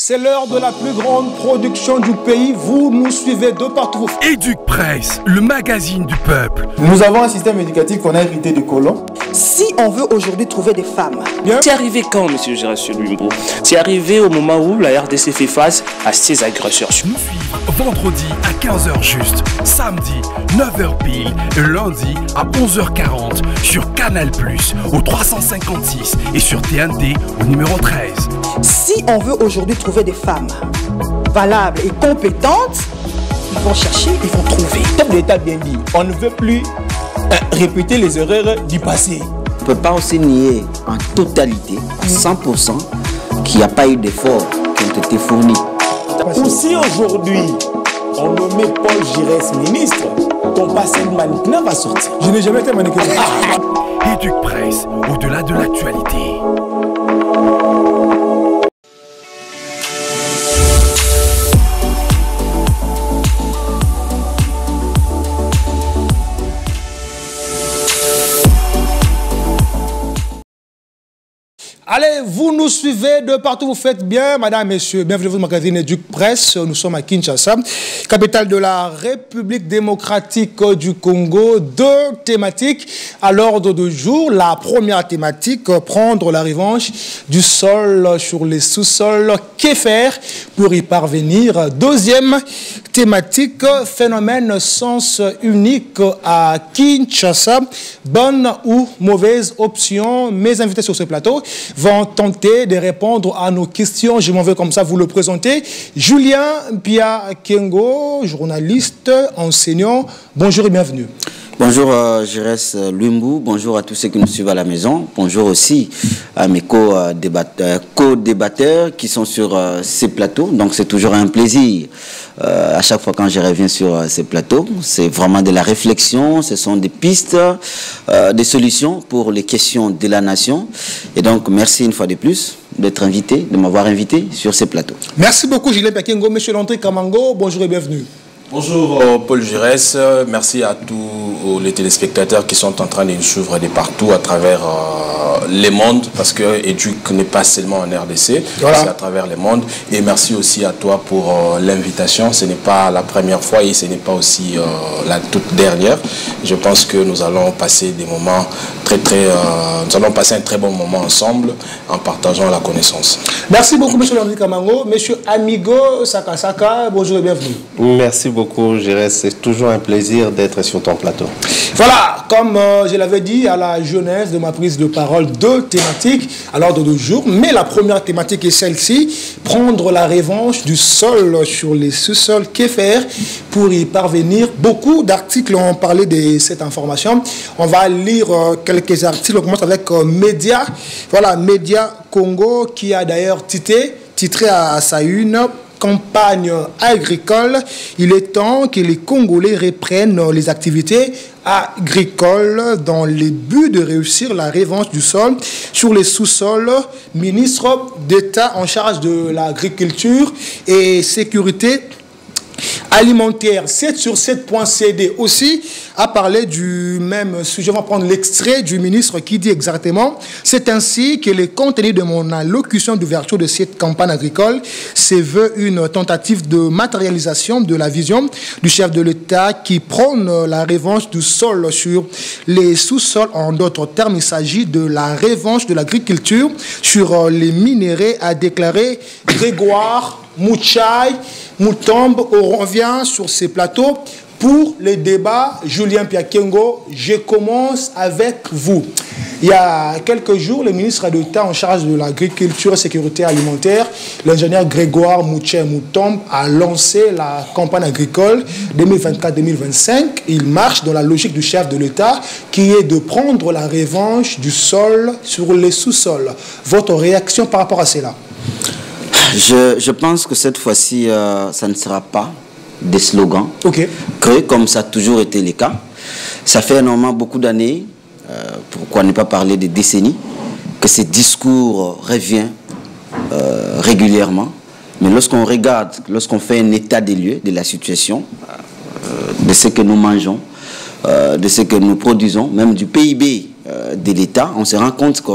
C'est l'heure de la plus grande production du pays. Vous nous suivez de partout. Éduc Presse, le magazine du peuple. Nous avons un système éducatif qu'on a hérité des colons. Si on veut aujourd'hui trouver des femmes. C'est arrivé quand, monsieur Gérard Lumbo? C'est arrivé au moment où la RDC fait face à ses agresseurs. Nous suivre vendredi à 15h juste, samedi 9h pile et lundi à 11h40 sur Canal+, au 356 et sur TNT au numéro 13. Si on veut aujourd'hui trouver des femmes valables et compétentes, ils vont chercher, ils vont trouver. Chef de l'État bien dit, on ne veut plus répéter les erreurs du passé. On ne peut pas aussi nier en totalité, à 100%, qu'il n'y a pas eu d'efforts qui ont été fournis. Ou si aujourd'hui, on nommait Paul Giresse ministre, ton passé de mannequin va sortir. Je n'ai jamais été mannequin. Éduc Presse, au-delà de l'actualité. Allez, vous nous suivez de partout, vous faites bien, madame, messieurs. Bienvenue dans le magazine Éduc Presse. Nous sommes à Kinshasa, capitale de la République démocratique du Congo. Deux thématiques à l'ordre du jour. La première thématique, prendre la revanche du sol sur les sous-sols. Que faire pour y parvenir? Deuxième thématique, phénomène sens unique à Kinshasa. Bonne ou mauvaise option? Mes invités sur ce plateau vont tenter de répondre à nos questions. Je m'en vais comme ça vous le présenter. Julien Pia Kengo, journaliste, enseignant. Bonjour et bienvenue. Bonjour Gérès Lumbu, bonjour à tous ceux qui nous suivent à la maison. Bonjour aussi à mes co-débatteurs qui sont sur ces plateaux. Donc c'est toujours un plaisir à chaque fois quand je reviens sur ces plateaux. C'est vraiment de la réflexion, ce sont des pistes, des solutions pour les questions de la nation. Et donc merci une fois de plus d'être invité, de m'avoir invité sur ces plateaux. Merci beaucoup Julien Pia Kengo. Monsieur Landry Kamango, bonjour et bienvenue. Bonjour Paul Giresse, merci à tous les téléspectateurs qui sont en train de nous suivre de partout à travers les mondes, parce que Éduc n'est pas seulement en RDC, voilà. C'est à travers les mondes. Et merci aussi à toi pour l'invitation. Ce n'est pas la première fois et ce n'est pas aussi la toute dernière. Je pense que nous allons passer des moments nous allons passer un très bon moment ensemble en partageant la connaissance. Merci beaucoup monsieur Landry Kamango. Monsieur Amigo Sakasaka, bonjour et bienvenue. Merci beaucoup Gérès, c'est toujours un plaisir d'être sur ton plateau. Voilà, comme je l'avais dit à la jeunesse de ma prise de parole, deux thématiques à l'ordre du jour, mais la première thématique est celle-ci, prendre la revanche du sol sur les sous-sols. Que faire pour y parvenir? Beaucoup d'articles ont parlé de cette information. On va lire quelques articles. On commence avec Média. Voilà, Média Congo qui a d'ailleurs titré à sa une campagne agricole. Il est temps que les Congolais reprennent les activités agricoles dans le but de réussir la revanche du sol sur les sous-sols. Ministre d'État en charge de l'agriculture et sécurité alimentaire 7 sur 7.cd aussi a parlé du même sujet. On va prendre l'extrait du ministre qui dit exactement: c'est ainsi que le contenu de mon allocution d'ouverture de cette campagne agricole se veut une tentative de matérialisation de la vision du chef de l'État qui prône la revanche du sol sur les sous-sols. En d'autres termes, il s'agit de la revanche de l'agriculture sur les minéraux, a déclaré Grégoire Mouchai Moutombe. On revient sur ces plateaux pour les débats. Julien Pia Kengo, je commence avec vous. Il y a quelques jours, le ministre d'État en charge de l'agriculture et sécurité alimentaire, l'ingénieur Grégoire Mouchai Moutombe, a lancé la campagne agricole 2024-2025. Il marche dans la logique du chef de l'État qui est de prendre la revanche du sol sur les sous-sols. Votre réaction par rapport à cela? Je pense que cette fois-ci, ça ne sera pas des slogans créés comme ça a toujours été le cas. Ça fait énormément beaucoup d'années, pourquoi ne pas parler de décennies, que ce discours revient régulièrement. Mais lorsqu'on regarde, lorsqu'on fait un état des lieux de la situation, de ce que nous mangeons, de ce que nous produisons, même du PIB de l'État, on se rend compte que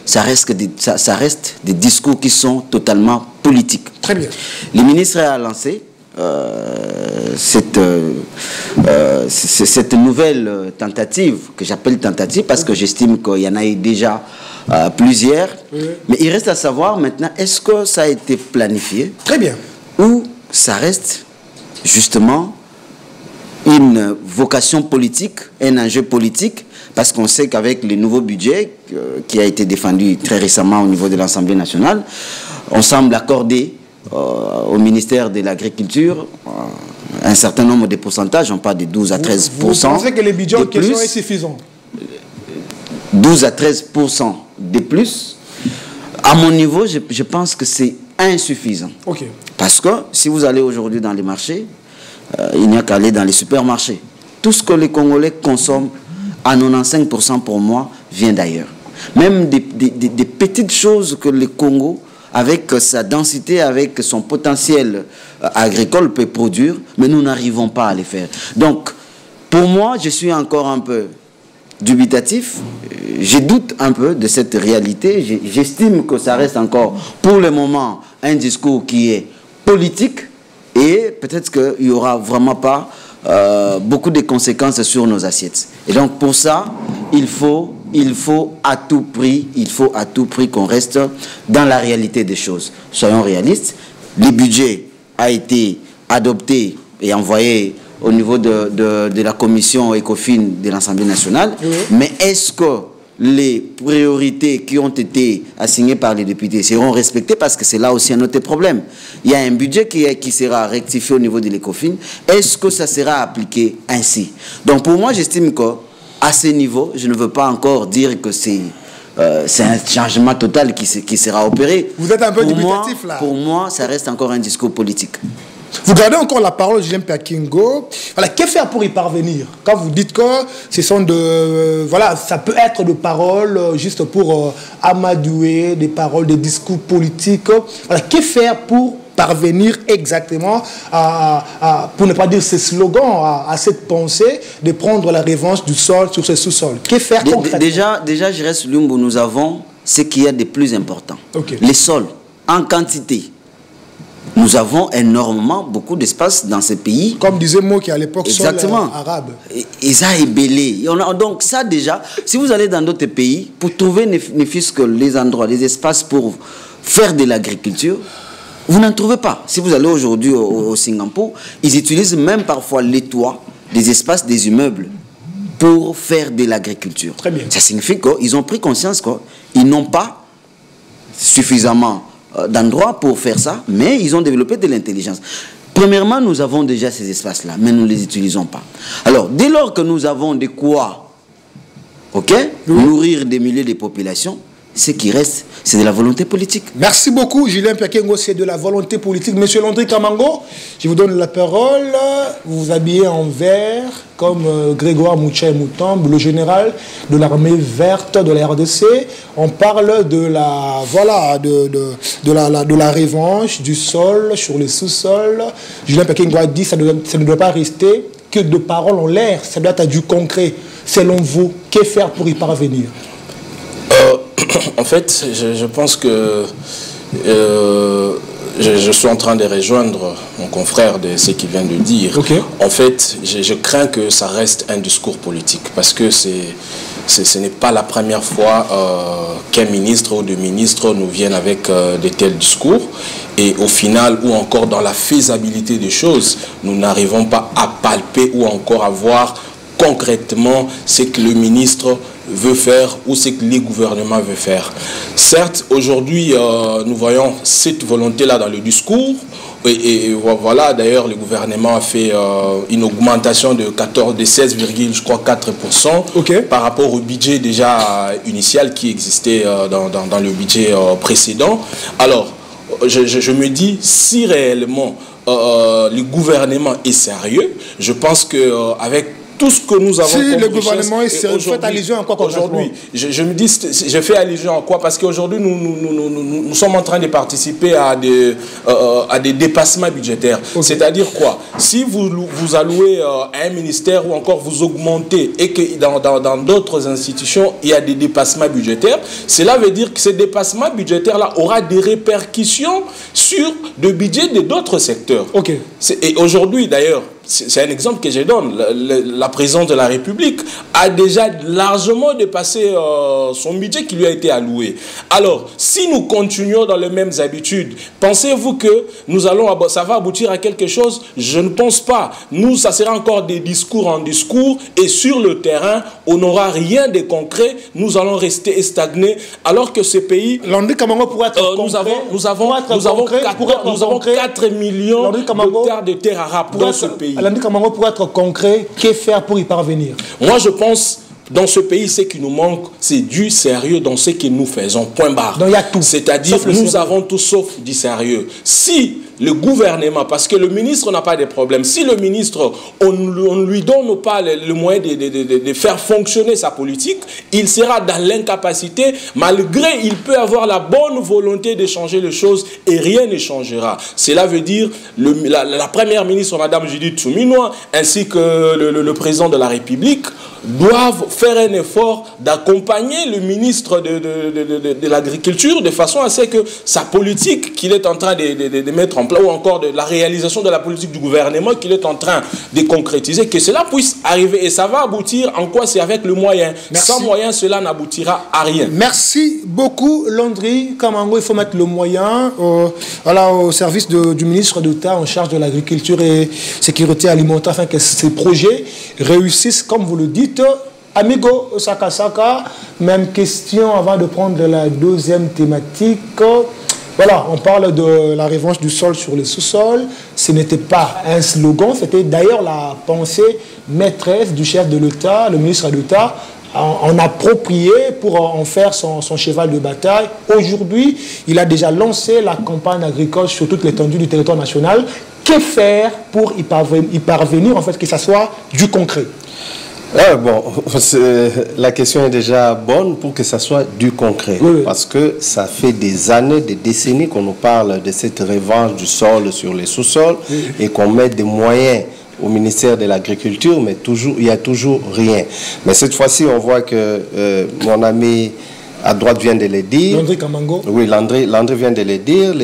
ça reste des discours qui sont totalement politiques. Très bien. Le ministre a lancé cette nouvelle tentative, que j'appelle tentative, parce que j'estime qu'il y en a eu déjà plusieurs. Mais il reste à savoir maintenant, est-ce que ça a été planifié? Très bien. Ou ça reste justement une vocation politique, un enjeu politique, parce qu'on sait qu'avec le nouveau budget qui a été défendu très récemment au niveau de l'Assemblée nationale, on semble accorder au ministère de l'Agriculture un certain nombre de pourcentages, on parle de 12 à 13%. Vous pensez que le budget en question est suffisant? 12 à 13% de plus. À mon niveau, je pense que c'est insuffisant. Okay. Parce que si vous allez aujourd'hui dans les marchés, il n'y a qu'à aller dans les supermarchés. Tout ce que les Congolais consomment, à 95% pour moi, vient d'ailleurs. Même des petites choses que le Congo, avec sa densité, avec son potentiel agricole, peut produire, mais nous n'arrivons pas à les faire. Donc, pour moi, je suis encore un peu dubitatif. Je doute un peu de cette réalité. J'estime que ça reste encore, pour le moment, un discours qui est politique et peut-être qu'il n'y aura vraiment pas beaucoup de conséquences sur nos assiettes. Et donc, pour ça, il faut à tout prix qu'on reste dans la réalité des choses. Soyons réalistes. Le budget a été adopté et envoyé au niveau de la commission ECOFIN de l'Assemblée nationale. Oui. Mais est-ce que les priorités qui ont été assignées par les députés seront respectées? Parce que c'est là aussi un autre problème. Il y a un budget qui sera rectifié au niveau de l'ECOFIN. Est-ce que ça sera appliqué ainsi? Donc pour moi, j'estime qu'à ce niveau, je ne veux pas encore dire que c'est un changement total qui sera opéré. Vous êtes un peu dubitatif là. Pour moi, ça reste encore un discours politique. Vous gardez encore la parole de Julien Piakingo. Voilà, que faire pour y parvenir? Quand vous dites que ce sont voilà, ça peut être des paroles juste pour amadouer, des paroles, des discours politiques. Voilà, que faire pour parvenir exactement pour ne pas dire ces slogans, à cette pensée de prendre la revanche du sol sur ce sous-sol? Que faire concrètement? Déjà, je reste Lumbu, nous avons ce qu'il y a de plus important. Okay. Les sols, en quantité. Nous avons énormément, beaucoup d'espace dans ce pays. Comme disait Moki à l'époque, exactement. Arabe. Et ça est belé. Donc ça déjà, si vous allez dans d'autres pays, pour trouver ne fût-ce que les endroits, les espaces pour faire de l'agriculture, vous n'en trouvez pas. Si vous allez aujourd'hui au Singapour, ils utilisent même parfois les toits des espaces des immeubles pour faire de l'agriculture. Très bien. Ça signifie qu'ils ont pris conscience qu'ils n'ont pas suffisamment d'endroits pour faire ça, mais ils ont développé de l'intelligence. Premièrement, nous avons déjà ces espaces-là, mais nous ne les utilisons pas. Alors, dès lors que nous avons de quoi nourrir des milliers de populations, ce qui reste, c'est de la volonté politique. Merci beaucoup, Julien Piakingo, c'est de la volonté politique. Monsieur Landry Kamango, je vous donne la parole. Vous vous habillez en vert, comme Grégoire Moucha Moutambe, le général de l'armée verte de la RDC. On parle de la, voilà, de la revanche du sol sur les sous-sols. Julien Piakingo a dit que ça ne doit pas rester que de paroles en l'air. Ça doit être du concret. Selon vous, que faire pour y parvenir? En fait, je pense que je suis en train de rejoindre mon confrère de ce qu'il vient de dire. Okay. En fait, je crains que ça reste un discours politique parce que ce n'est pas la première fois qu'un ministre ou deux ministres nous viennent avec de tels discours. Et au final, ou encore dans la faisabilité des choses, nous n'arrivons pas à palper ou encore à voir concrètement ce que le ministre veut faire ou ce que les gouvernements veulent faire. Certes, aujourd'hui, nous voyons cette volonté-là dans le discours. Et voilà, d'ailleurs, le gouvernement a fait une augmentation de 16,4% par rapport au budget déjà initial qui existait dans le budget précédent. Alors, je me dis, si réellement le gouvernement est sérieux, je pense qu'avec tout ce que nous avons... Si le gouvernement est sérieux, vous faites allusion à quoi aujourd'hui? Je me dis, je fais allusion à quoi? Parce qu'aujourd'hui, nous sommes en train de participer à des dépassements budgétaires. C'est-à-dire quoi? Si vous allouez à un ministère ou encore vous augmentez et que dans d'autres institutions, il y a des dépassements budgétaires, cela veut dire que ces dépassements budgétaires-là aura des répercussions sur le budget de d'autres secteurs. Et aujourd'hui, d'ailleurs, c'est un exemple que je donne. La présidente de la République a déjà largement dépassé son budget qui lui a été alloué. Alors, si nous continuons dans les mêmes habitudes, pensez-vous que ça va aboutir à quelque chose? Je ne pense pas. Ça sera encore des discours en discours et sur le terrain, on n'aura rien de concret. Nous allons rester stagnés alors que ce pays... Landry Kamango pourrait être concret. Nous avons 4 millions d'hectares de terres arables dans ce pays. Landry Kamango, pour être concret, que faire pour y parvenir? Moi, je pense, dans ce pays, ce qui nous manque, c'est du sérieux dans ce que nous faisons. Point barre. Donc, il y a tout. C'est-à-dire, nous avons tout sauf du sérieux. Si le gouvernement, parce que le ministre n'a pas de problème, si le ministre, on ne lui donne pas le moyen de faire fonctionner sa politique, il sera dans l'incapacité, malgré il peut avoir la bonne volonté de changer les choses et rien ne changera. Cela veut dire la première ministre, Madame Judith Souminois, ainsi que le président de la République, doivent faire un effort d'accompagner le ministre de l'Agriculture de façon à ce que sa politique qu'il est en train de mettre en place, ou encore de la réalisation de la politique du gouvernement qu'il est en train de concrétiser, que cela puisse arriver. Et ça va aboutir en quoi? C'est avec le moyen. Merci. Sans moyen, cela n'aboutira à rien. Merci beaucoup, Landry Kamango. Il faut mettre le moyen au service du ministre d'État en charge de l'agriculture et sécurité alimentaire afin que ces projets réussissent, comme vous le dites. Amigo Sakasaka, même question avant de prendre la deuxième thématique. Voilà, on parle de la revanche du sol sur les sous-sols. Ce n'était pas un slogan, c'était d'ailleurs la pensée maîtresse du chef de l'État, le ministre d'État, en approprié pour en faire son cheval de bataille. Aujourd'hui, il a déjà lancé la campagne agricole sur toute l'étendue du territoire national. Que faire pour y parvenir, en fait, que ça soit du concret? Bon, la question est déjà bonne pour que ça soit du concret. Oui. Parce que ça fait des années, des décennies qu'on nous parle de cette revanche du sol sur les sous-sols et qu'on met des moyens au ministère de l'Agriculture, mais il n'y a toujours rien. Mais cette fois-ci, on voit que mon ami à droite vient de le dire. Landry Kamango. Oui, Landry vient de le dire.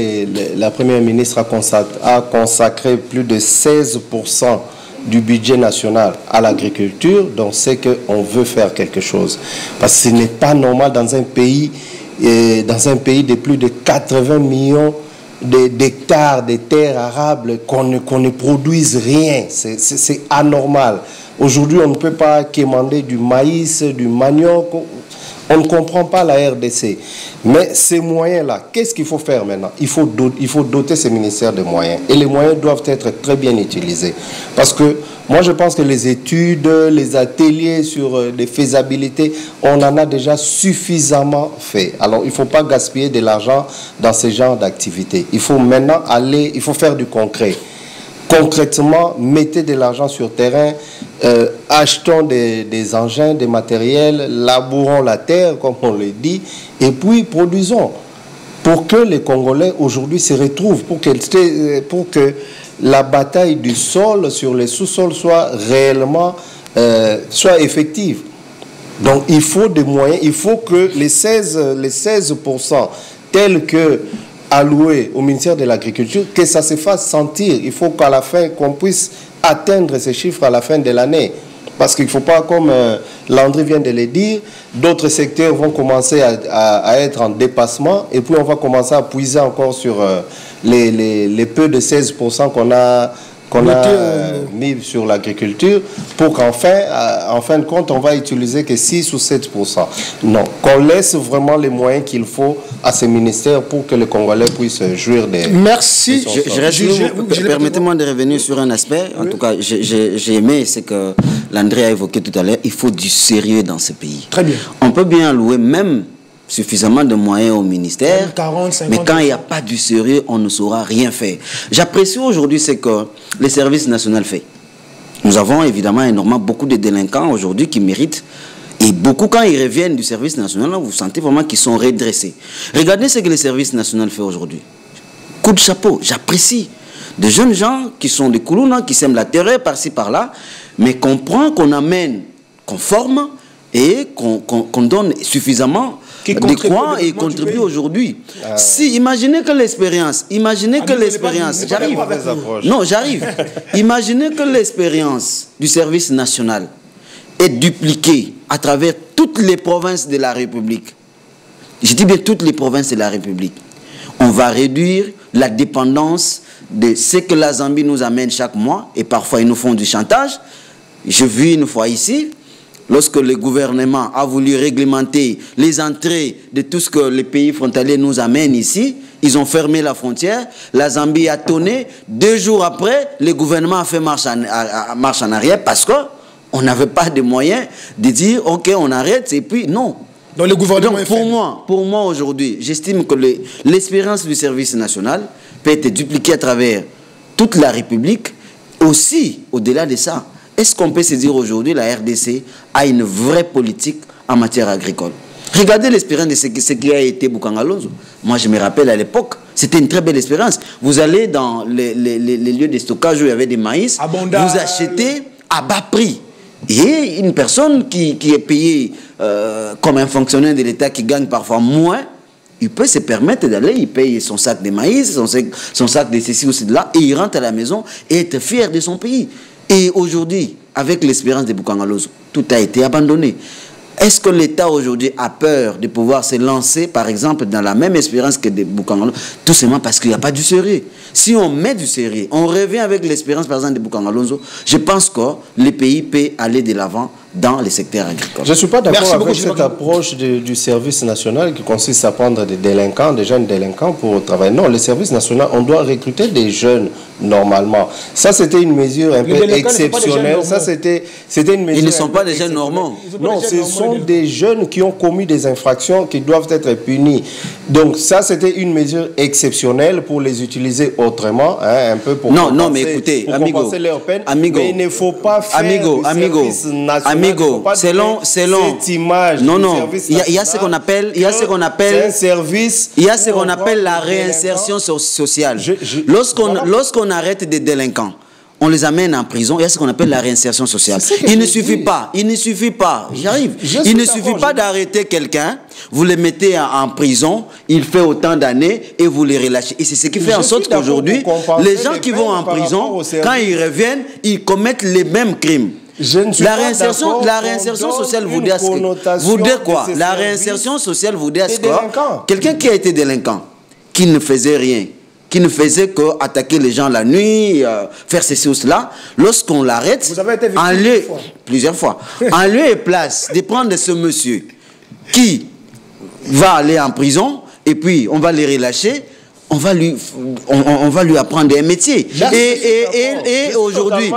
La première ministre a consacré plus de 16% du budget national à l'agriculture, donc c'est qu'on veut faire quelque chose. Parce que ce n'est pas normal dans un pays de plus de 80 millions d'hectares de terres arables qu'on ne produise rien. C'est anormal. Aujourd'hui, on ne peut pas quémander du maïs, du manioc. On ne comprend pas la RDC. Mais ces moyens-là, qu'est-ce qu'il faut faire maintenant? Il faut doter ces ministères de moyens. Et les moyens doivent être très bien utilisés. Parce que moi, je pense que les études, les ateliers sur des faisabilités, on en a déjà suffisamment fait. Alors, il ne faut pas gaspiller de l'argent dans ce genre d'activités. Il faut maintenant il faut faire du concret. Concrètement, mettez de l'argent sur terrain, achetons des engins, des matériels, labourons la terre, comme on le dit, et puis produisons. Pour que les Congolais aujourd'hui se retrouvent, pour que la bataille du sol sur les sous-sols soit réellement soit effective. Donc il faut des moyens, il faut que les 16% tels que alloués au ministère de l'Agriculture, que ça se fasse sentir. Il faut qu'à la fin, qu'on puisse atteindre ces chiffres à la fin de l'année. Parce qu'il ne faut pas, comme Landry vient de le dire, d'autres secteurs vont commencer à être en dépassement et puis on va commencer à puiser encore sur les peu de 16% qu'on a mis sur l'agriculture pour qu'en fin de compte, on va utiliser que 6 ou 7%. Non, qu'on laisse vraiment les moyens qu'il faut à ces ministères pour que les Congolais puissent jouir des... Merci. Permettez-moi de revenir sur un aspect. En tout cas, j'ai aimé ce que Landry a évoqué tout à l'heure. Il faut du sérieux dans ce pays. Très bien. On peut bien allouer même suffisamment de moyens au ministère, 40, 50, mais quand il n'y a pas du sérieux, on ne saura rien faire. J'apprécie aujourd'hui ce que le service national fait. Nous avons évidemment énormément beaucoup de délinquants aujourd'hui qui méritent. Et beaucoup, quand ils reviennent du service national, vous sentez vraiment qu'ils sont redressés. Regardez ce que le service national fait aujourd'hui. Coup de chapeau, j'apprécie. De jeunes gens qui sont des Koulouna, qui sèment la terreur par-ci, par-là, mais qu'on prend, qu'on amène, qu'on forme et qu'on donne suffisamment de quoi et contribue aujourd'hui. Si, imaginez que l'expérience, j'arrive. Non, j'arrive. Imaginez que l'expérience du service national est dupliquée à travers toutes les provinces de la République. Je dis bien toutes les provinces de la République. On va réduire la dépendance de ce que la Zambie nous amène chaque mois, et parfois ils nous font du chantage. J'ai vu une fois ici, lorsque le gouvernement a voulu réglementer les entrées de tout ce que les pays frontaliers nous amènent ici, ils ont fermé la frontière, la Zambie a tonné. 2 jours après, le gouvernement a fait marche en arrière parce qu'on n'avait pas de moyens de dire ok, on arrête, et puis non. Donc, le gouvernement pour moi aujourd'hui, j'estime que l'expérience du service national peut être dupliquée à travers toute la République. Aussi, au-delà de ça, est-ce qu'on peut se dire aujourd'hui la RDC a une vraie politique en matière agricole? Regardez l'expérience de ce qui a été Boukangalonzo. Moi, je me rappelle à l'époque, c'était une très belle expérience. Vous allez dans les lieux de stockage où il y avait des maïs, vous achetez à bas prix. Et une personne qui est payée comme un fonctionnaire de l'État qui gagne parfois moins, il peut se permettre d'aller, il paye son sac de maïs, son sac de ceci ou cela, et il rentre à la maison et être fier de son pays. Et aujourd'hui, avec l'espérance de Boukangalonzo, tout a été abandonné. Est-ce que l'État aujourd'hui a peur de pouvoir se lancer, par exemple, dans la même espérance que de Boukangalonzo? Tout simplement parce qu'il n'y a pas du sérieux. Si on met du sérieux, on revient avec l'espérance, par exemple, de Boukangalonzo, je pense que le pays peut aller de l'avant dans le secteur agricole. Je ne suis pas d'accord avec cette approche du service national qui consiste à prendre des délinquants, des jeunes délinquants pour travailler. Non, le service national, on doit recruter des jeunes normalement. Ça, c'était une mesure un peu exceptionnelle. Ça, c'était une mesure. Ils ne sont pas des jeunes normaux. Non, ce sont des jeunes qui ont commis des infractions qui doivent être punis. Donc, ça, c'était une mesure exceptionnelle pour les utiliser autrement, hein, un peu pour non, mais écoutez, compenser leur peine. Mais il ne faut pas faire du service national. Selon cette image, il y a ce qu'on appelle, un service. Il y a ce qu'on appelle la réinsertion sociale. Lorsqu'on arrête des délinquants, on les amène en prison, il y a ce qu'on appelle la réinsertion sociale. Il ne suffit pas, j'arrive. Il ne suffit pas d'arrêter quelqu'un, vous le mettez en prison, il fait autant d'années et vous les relâchez. Et c'est ce qui fait en sorte qu'aujourd'hui, les gens qui vont en prison, quand ils reviennent, ils commettent les mêmes crimes. La réinsertion sociale vous dit quoi? La réinsertion sociale vous dit quoi? Quelqu'un qui a été délinquant, qui ne faisait rien, qui ne faisait qu'attaquer les gens la nuit, faire ceci ou cela, lorsqu'on l'arrête, plusieurs fois, en lieu et place de prendre ce monsieur qui va aller en prison, et puis on va les relâcher, on va lui apprendre un métier. Et aujourd'hui,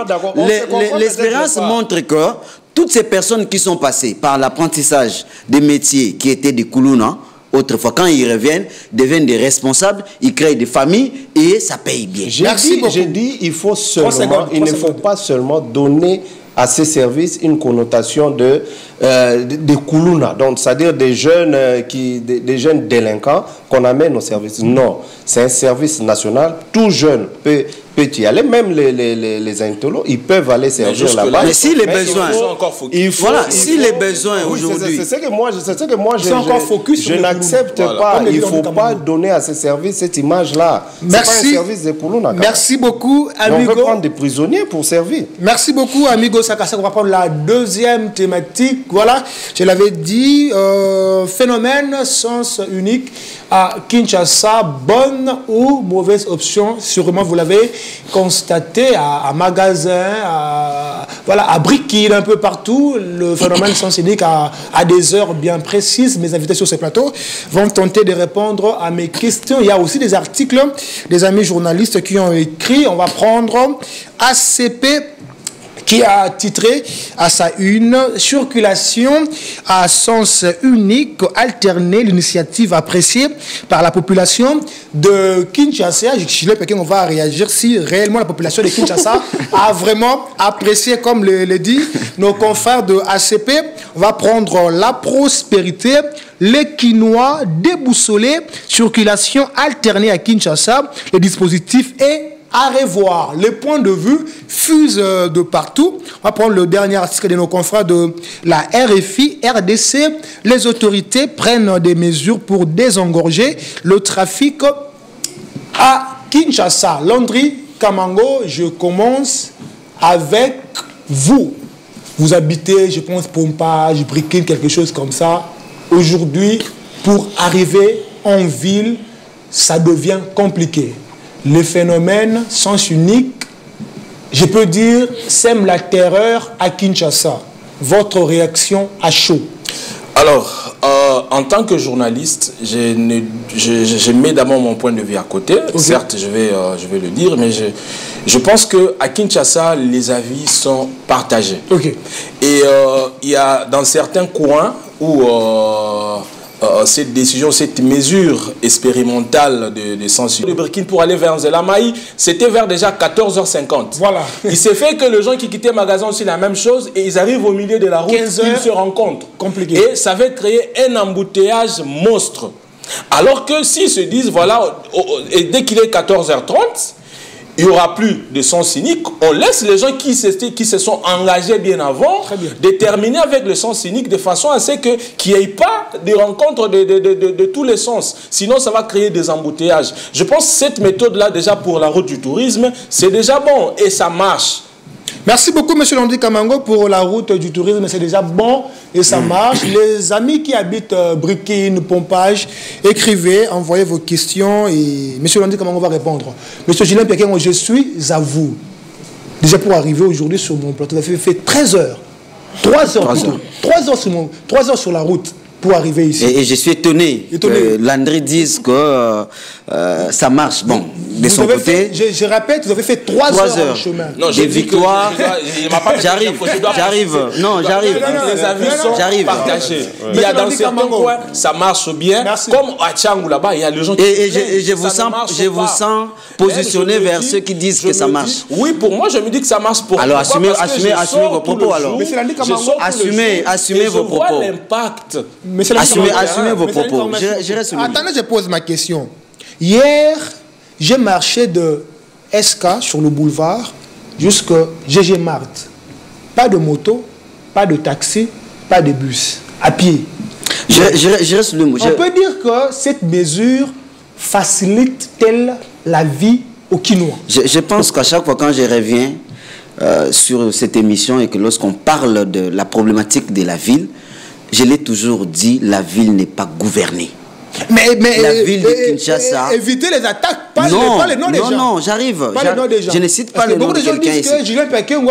l'expérience montre que toutes ces personnes qui sont passées par l'apprentissage des métiers qui étaient des Koulouna, autrefois, quand ils reviennent, deviennent des responsables, ils créent des familles et ça paye bien. J'ai dit, il ne faut pas seulement donner à ces services une connotation de Koulouna, donc c'est-à-dire des jeunes délinquants qu'on amène au service. Non, c'est un service national, tout jeune peut y aller, même les intolos, ils peuvent aller servir là-bas. Mais si les besoins, si les besoins aujourd'hui... C'est ce que moi je n'accepte pas. Il ne faut pas donner à ces services cette image-là. Merci. C'est pas un service de Koulouna. Merci beaucoup, Amigo. On veut prendre des prisonniers pour servir. Merci beaucoup, Amigo Sakasa. On va prendre la deuxième thématique. Voilà, je l'avais dit, phénomène sens unique à Kinshasa, bonne ou mauvaise option, sûrement vous l'avez constaté à magasin, à briquet, un peu partout, le phénomène sens unique à des heures bien précises. Mes invités sur ce plateau vont tenter de répondre à mes questions. Il y a aussi des articles des amis journalistes qui ont écrit. On va prendre ACP qui a titré à sa une « Circulation à sens unique alterné, l'initiative appréciée par la population de Kinshasa ». On va réagir si réellement la population de Kinshasa a vraiment apprécié, comme le dit nos confrères de ACP. On va prendre la prospérité, les Quinois déboussolés, circulation alternée à Kinshasa. Le dispositif est à revoir. Les points de vue fusent de partout. On va prendre le dernier article de nos confrères de la RFI, RDC. Les autorités prennent des mesures pour désengorger le trafic à Kinshasa. Landry Kamango, je commence avec vous. Vous habitez, je pense, Pompage, Brikine, quelque chose comme ça. Aujourd'hui, pour arriver en ville, ça devient compliqué. Les phénomènes sens unique, je peux dire, sèment la terreur à Kinshasa. Votre réaction à chaud? Alors, en tant que journaliste, je mets d'abord mon point de vue à côté. Okay. Certes, je vais le dire, mais je pense qu'à Kinshasa, les avis sont partagés. Okay. Et il y a dans certains coins où cette décision, cette mesure expérimentale de censure de Brikine pour aller vers Nzelamaï, c'était vers déjà 14h50. Voilà. Il s'est fait que les gens qui quittaient le magasin aussi la même chose et ils arrivent au milieu de la route, ils se rencontrent. Compliqué. Et ça va créer un embouteillage monstre. Alors que s'ils se disent, voilà, et dès qu'il est 14h30, il n'y aura plus de sens unique. On laisse les gens qui se sont engagés bien avant déterminer avec le sens unique de façon à ce qu'il n'y ait pas de rencontres de tous les sens. Sinon, ça va créer des embouteillages. Je pense que cette méthode-là, déjà pour la route du tourisme, c'est déjà bon et ça marche. Merci beaucoup, M. Landry Kamango, pour la route du tourisme. C'est déjà bon et ça marche. Les amis qui habitent Brikine, Pompage, écrivez, envoyez vos questions et M. Landry Kamango va répondre. M. Julien Pekengo, je suis à vous. Déjà pour arriver aujourd'hui sur mon plateau, vous avez fait 13 heures. 3 heures. 3 heures sur la route pour arriver ici. Et je suis étonné que Landry dise que ça marche. Bon, de son côté... Je répète, vous avez fait 3 heures de chemin. Non, des victoires. J'arrive. Non, j'arrive. Les avis sont partagés. Il y a dans certains coins, ça marche bien. Comme à Tchangou là-bas, il y a les gens qui... Et je vous sens positionné vers ceux qui disent que ça marche. Oui, pour moi, je me dis que ça marche pour... Alors, assumez vos propos, alors. Assumez vos propos. Je vois l'impact. Assumez vos propos. Attendez, je pose ma question. Hier, j'ai marché de SK sur le boulevard jusqu'à GG Mart. Pas de moto, pas de taxi, pas de bus. À pied. Je reste le mot. On peut dire que cette mesure facilite-t-elle la vie aux Quinois? Je pense qu'à chaque fois quand je reviens sur cette émission et que lorsqu'on parle de la problématique de la ville, je l'ai toujours dit, la ville n'est pas gouvernée. Mais la ville de Kinshasa... éviter les attaques, pas les noms des gens. Non, j'arrive. Je ne cite pas le nom de quelqu'un ici.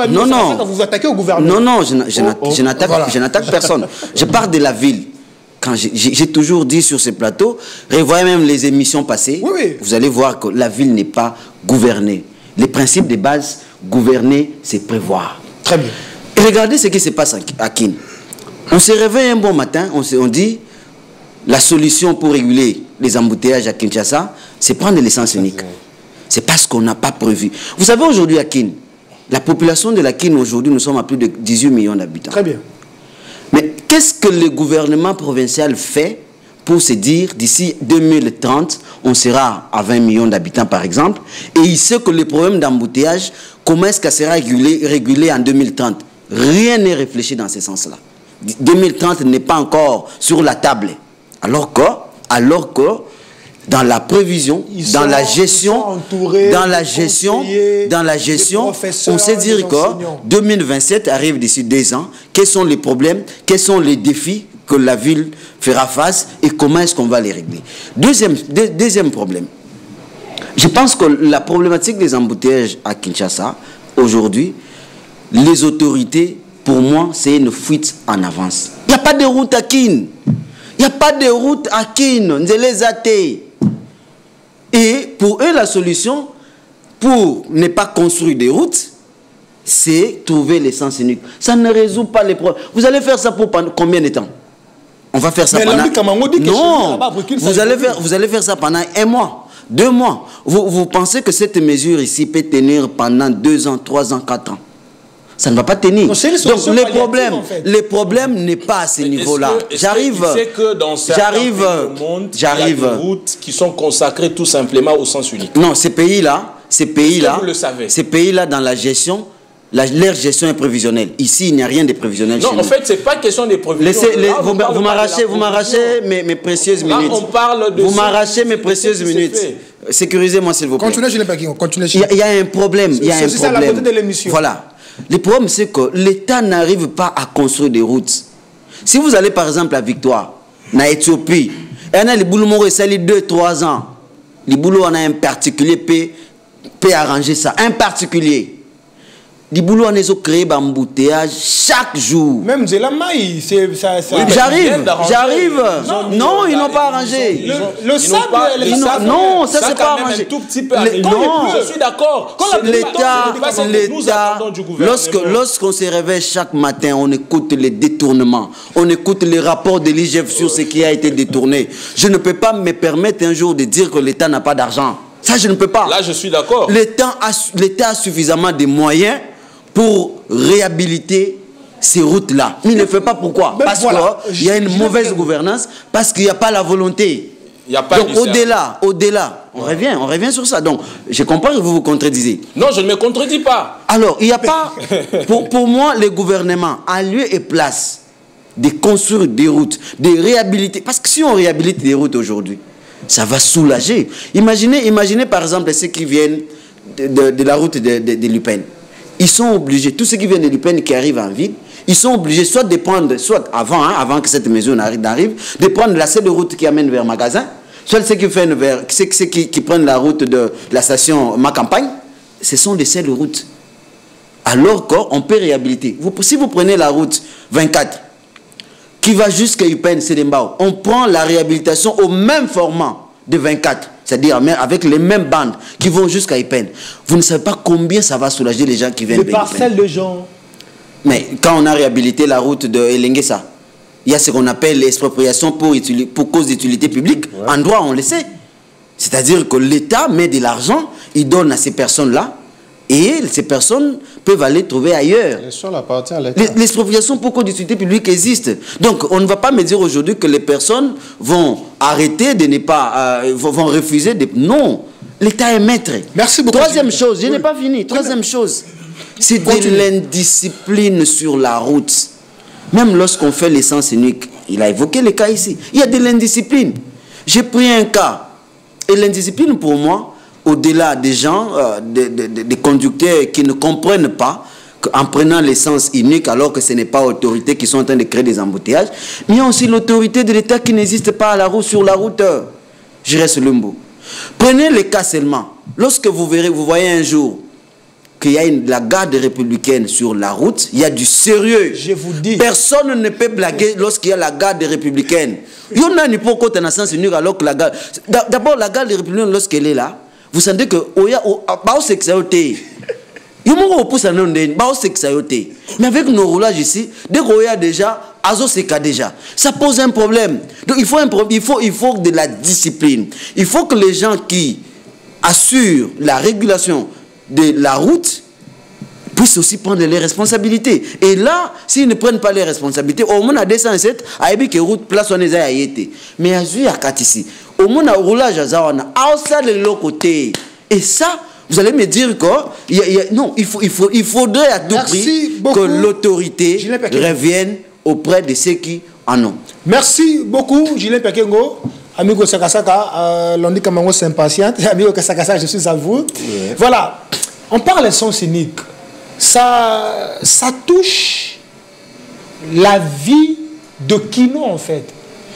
Non, vous attaquez au gouvernement. Non, je n'attaque personne. Je parle de la ville. Quand j'ai toujours dit sur ce plateau, revoyez même les émissions passées, vous allez voir que la ville n'est pas gouvernée. Les principes de base, gouverner, c'est prévoir. Très bien. Et regardez ce qui se passe à Kin. On se réveille un bon matin, on dit, la solution pour réguler les embouteillages à Kinshasa, c'est prendre l'essence unique. C'est parce qu'on n'a pas prévu. Vous savez, aujourd'hui à Kin, la population de la Kin, aujourd'hui, nous sommes à plus de 18 millions d'habitants. Très bien. Mais qu'est-ce que le gouvernement provincial fait pour se dire, d'ici 2030, on sera à 20 millions d'habitants, par exemple, et il sait que le problème d'embouteillage, comment est-ce qu'elle sera régulé en 2030? Rien n'est réfléchi dans ce sens-là. 2030 n'est pas encore sur la table. Alors que dans la prévision, dans la gestion, on sait dire que 2027 arrive d'ici 2 ans. Quels sont les problèmes, quels sont les défis que la ville fera face et comment est-ce qu'on va les régler? Deuxième problème. Je pense que la problématique des embouteillages à Kinshasa, aujourd'hui, les autorités, pour moi, c'est une fuite en avance. Il n'y a pas de route à Kin. Il n'y a pas de route à Kin. Et pour eux, la solution, pour ne pas construire des routes, c'est trouver l'essence unique. Ça ne résout pas les problèmes. Vous allez faire ça pour combien de temps? On va faire ça pendant... Non, vous allez faire ça pendant 1 mois, 2 mois. Vous pensez que cette mesure ici peut tenir pendant 2 ans, 3 ans, 4 ans? Ça ne va pas tenir. Donc les problèmes n'est pas à ce niveau-là. J'arrive. C'est que dans certains pays du monde, il y a des routes qui sont consacrées tout simplement au sens unique. Non, ces pays-là, vous le savez. Ces pays-là dans la gestion, leur gestion est prévisionnelle. Ici, il n'y a rien de prévisionnel. Non, en fait, c'est pas question de prévisionnel. Vous m'arrachez mes précieuses minutes. On parle de vous m'arrachez mes précieuses minutes. Sécurisez-moi, s'il vous plaît. Continuez, je n'ai pas qui. Il y a un problème. C'est ça la beauté de l'émission. Voilà. Le problème, c'est que l'État n'arrive pas à construire des routes. Si vous allez, par exemple, à Victoire, en Éthiopie, et on a les boulots morts, ça les 2-3 ans. Les boulots, on a un particulier peut arranger ça. Un particulier. Les boulots, on a créé un embouteillage chaque jour. Même Zélamaï, ça... Oui, j'arrive. Non, ils n'ont pas arrangé. Le sable, non, ça c'est pas arrangé. Un tout petit peu non, je suis d'accord. L'État, lorsqu'on se réveille chaque matin, on écoute les détournements, on écoute les rapports de l'IGF sur ce qui a été détourné. Je ne peux pas me permettre un jour de dire que l'État n'a pas d'argent. Ça, je ne peux pas. Là, je suis d'accord. L'État a suffisamment de moyens pour réhabiliter ces routes-là. Il ne le fait pas. Pourquoi? Parce qu'il y a une mauvaise gouvernance, parce qu'il n'y a pas la volonté. Il n'y a pas. Donc au-delà, on revient sur ça. Donc je comprends que vous vous contredisez. Non, je ne me contredis pas. Alors, il n'y a pas... pour moi, le gouvernement a lieu et place de construire des routes, de réhabiliter. Parce que si on réhabilite des routes aujourd'hui, ça va soulager. Imaginez par exemple ceux qui viennent de la route de Lupin. Ils sont obligés, tous ceux qui viennent de Lupin qui arrivent en ville, ils sont obligés soit de prendre, soit avant que cette mesure n'arrive, de prendre la seule route qui amène vers le magasin, soit ceux qui prennent la route de la station Ma Campagne, ce sont des seules routes. Alors qu'on peut réhabiliter. Si vous prenez la route 24, qui va jusqu'à Lupin, Sédembao, on prend la réhabilitation au même format de 24. C'est-à-dire avec les mêmes bandes qui vont jusqu'à Ipen. Vous ne savez pas combien ça va soulager les gens qui viennent de Ipen. Les parcelles de gens. Mais quand on a réhabilité la route de Elenguessa, il y a ce qu'on appelle l'expropriation pour cause d'utilité publique. Ouais. En droit, on le sait. C'est-à-dire que l'État met de l'argent, il donne à ces personnes-là, et ces personnes peuvent aller trouver ailleurs. L'expropriation pour cause d'utilité publique existe. Donc, on ne va pas me dire aujourd'hui que les personnes vont arrêter de ne pas... vont refuser de... Non, l'État est maître. Merci beaucoup. Troisième chose, je n'ai pas fini. Troisième chose, c'est de l'indiscipline sur la route. Même lorsqu'on fait l'essence unique, il a évoqué les cas ici. Il y a de l'indiscipline. J'ai pris un cas. Et l'indiscipline, pour moi, au-delà des gens, des conducteurs qui ne comprennent pas qu'en prenant l'essence unique alors que ce n'est pas l'autorité qui sont en train de créer des embouteillages, mais il y a aussi l'autorité de l'État qui n'existe pas à la route, sur la route. Je reste Lumbo. Prenez le cas seulement. Lorsque vous voyez un jour qu'il y a la garde républicaine sur la route, il y a du sérieux. Je vous dis. Personne ne peut blaguer lorsqu'il y a la garde républicaine. Il y en a une hypocrite en sens unique alors que la garde... D'abord, la garde républicaine, lorsqu'elle est là, vous sentez que mais avec nos roulages ici, dès qu'on y a déjà, ça pose un problème. Donc il faut de la discipline. Il faut que les gens qui assurent la régulation de la route puissent aussi prendre les responsabilités. Et là, s'ils ne prennent pas les responsabilités, au moins à 207, à Ebik route place on est à Yété. Mais à Zui à Katisi, au moins à roulage à Zawana, à ça de l'autre côté. Et ça, vous allez me dire que non, il faudrait à tout prix que l'autorité revienne auprès de ceux qui en ont. Merci beaucoup, Julien Pekengo. Amigo Sakasaka, l'on dit que Mango s'impatiente. Amigo Sakasaka, je suis à vous. Yeah. Voilà, on parle de son cynique. Ça touche la vie de quinoa en fait.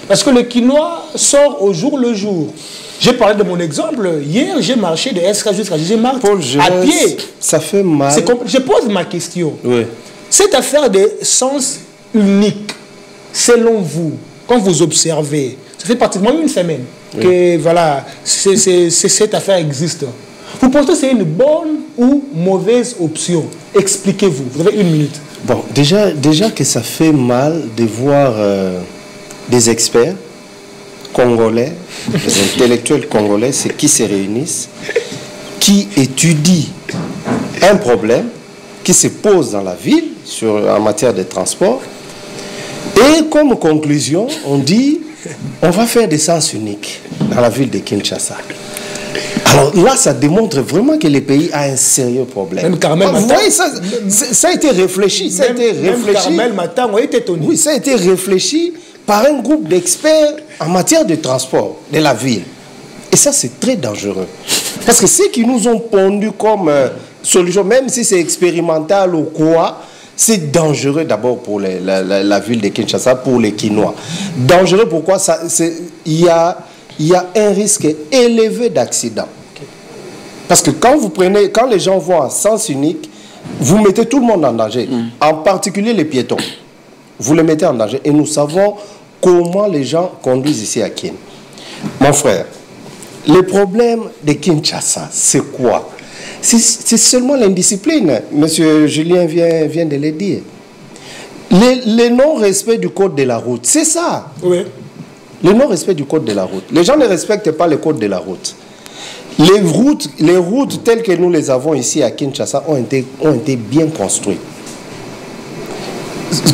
Parce que le quinoa sort au jour le jour. J'ai parlé de mon exemple. Hier, j'ai marché de SK jusqu'à Gégé-Marc à pied. Ça fait mal. Je pose ma question. Oui. Cette affaire de sens unique, selon vous, quand vous observez, ça fait pratiquement une semaine que voilà, cette affaire existe. Vous pensez que c'est une bonne ou mauvaise option? Expliquez-vous. Vous avez 1 minute. Bon, déjà que ça fait mal de voir des experts congolais, des intellectuels congolais, c'est qui se réunissent, qui étudient un problème qui se pose dans la ville en matière de transport. Et comme conclusion, on dit on va faire des sens uniques dans la ville de Kinshasa. Alors là, ça démontre vraiment que le pays a un sérieux problème. Même Carmel vous voyez, ça a été réfléchi. Ça a été réfléchi. Carmel Matin, on était étonné. Oui, ça a été réfléchi par un groupe d'experts en matière de transport de la ville. Et ça, c'est très dangereux. Parce que ceux qui nous ont pondu comme solution, même si c'est expérimental ou quoi, c'est dangereux d'abord pour la ville de Kinshasa, pour les Kinois. Dangereux pourquoi? Il y a un risque élevé d'accident. Parce que quand les gens vont en sens unique, vous mettez tout le monde en danger, en particulier les piétons. Vous les mettez en danger. Et nous savons comment les gens conduisent ici à Kin. Mon frère, le problème de Kinshasa, c'est quoi? C'est seulement l'indiscipline. Monsieur Julien vient de le dire. Le non-respect du code de la route, c'est ça. Oui. Le non-respect du code de la route. Les gens ne respectent pas le code de la route. Les routes telles que nous les avons ici à Kinshasa ont été bien construites.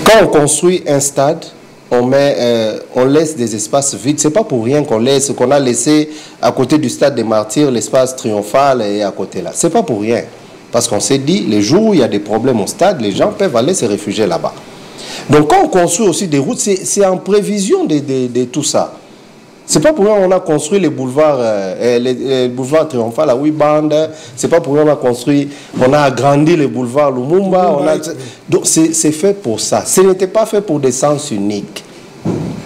Quand on construit un stade, on laisse des espaces vides. Ce n'est pas pour rien qu'on a laissé à côté du stade des Martyrs l'espace triomphal et à côté là. Ce n'est pas pour rien. Parce qu'on s'est dit, les jours où il y a des problèmes au stade, les gens peuvent aller se réfugier là-bas. Donc quand on construit aussi des routes, c'est en prévision de tout ça. C'est pas pour rien qu'on a construit les boulevards triomphal à 8 bandes. C'est pas pour rien qu'on a agrandi les boulevards Lumumba. Donc c'est fait pour ça. Ce n'était pas fait pour des sens uniques.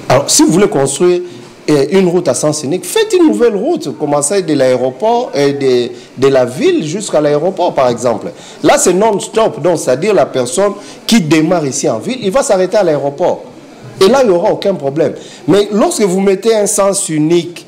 Alors si vous voulez construire une route à sens unique, faites une nouvelle route. Commencez de l'aéroport et de la ville jusqu'à l'aéroport par exemple. Là c'est non-stop. Donc c'est-à-dire la personne qui démarre ici en ville, il va s'arrêter à l'aéroport. Et là, il n'y aura aucun problème. Mais lorsque vous mettez un sens unique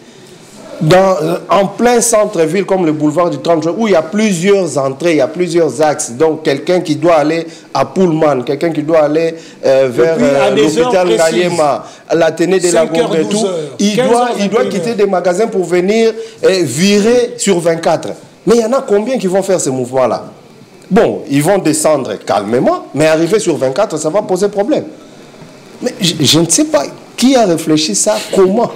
en plein centre-ville, comme le boulevard du 30 juin, où il y a plusieurs entrées, il y a plusieurs axes, donc quelqu'un qui doit aller à Pullman, quelqu'un qui doit aller vers l'hôpital Ngaliema, l'Athénée de la Gombe et tout, il doit quitter des magasins pour venir virer sur 24. Mais il y en a combien qui vont faire ce mouvement-là? Bon, ils vont descendre calmement, mais arriver sur 24, ça va poser problème. Mais je ne sais pas qui a réfléchi ça, comment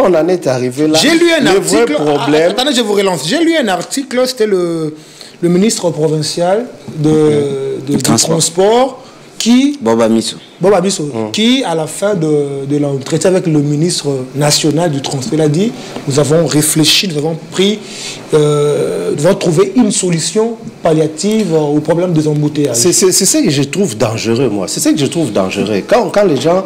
on en est arrivé là. J'ai lu un article, problème... attendez, je vous relance. J'ai lu un article, c'était le ministre provincial du transport qui... Boba Misso, qui à la fin de l'entretien avec le ministre national du transport, il a dit, nous avons réfléchi, nous avons trouvé une solution palliative au problème des embouteillages. C'est ça que je trouve dangereux, moi. C'est ça que je trouve dangereux. Quand les gens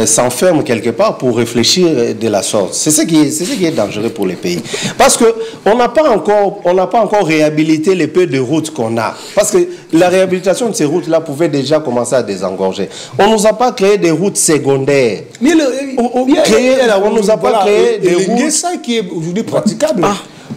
s'enferment quelque part pour réfléchir de la sorte, c'est ce qui est dangereux pour les pays. Parce qu'on n'a pas encore réhabilité les peu de routes qu'on a. Parce que la réhabilitation de ces routes-là pouvait déjà commencer à désengorger. On ne nous a pas créé des routes secondaires. Mais on ne nous a pas créé des routes... ça qui est aujourd'hui praticable.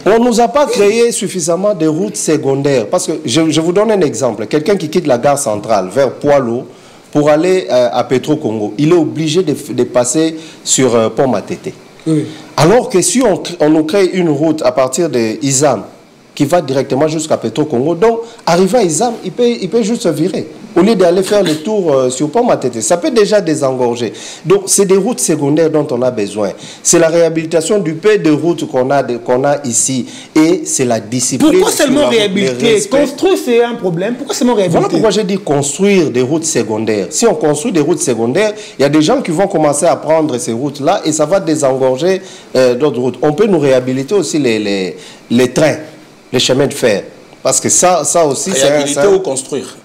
On ne nous a pas créé suffisamment de routes secondaires. Parce que, je vous donne un exemple. Quelqu'un qui quitte la gare centrale vers Poilo pour aller à Petro-Congo, il est obligé de passer sur Pont Matete. Oui. Alors que si on nous crée une route à partir de Izam, qui va directement jusqu'à Petro-Congo, donc, arrivé à Izam, il peut juste se virer. Au lieu d'aller faire le tour sur Pont Matete, ça peut déjà désengorger. Donc, c'est des routes secondaires dont on a besoin. C'est la réhabilitation du peu de routes qu'on a ici. Et c'est la discipline. Pourquoi seulement réhabiliter? Construire, c'est un problème. Pourquoi seulement réhabiliter? Voilà pourquoi j'ai dit construire des routes secondaires. Si on construit des routes secondaires, il y a des gens qui vont commencer à prendre ces routes-là et ça va désengorger d'autres routes. On peut nous réhabiliter aussi les trains, les chemins de fer. Parce que ça aussi, c'est réhabiliter ou construire?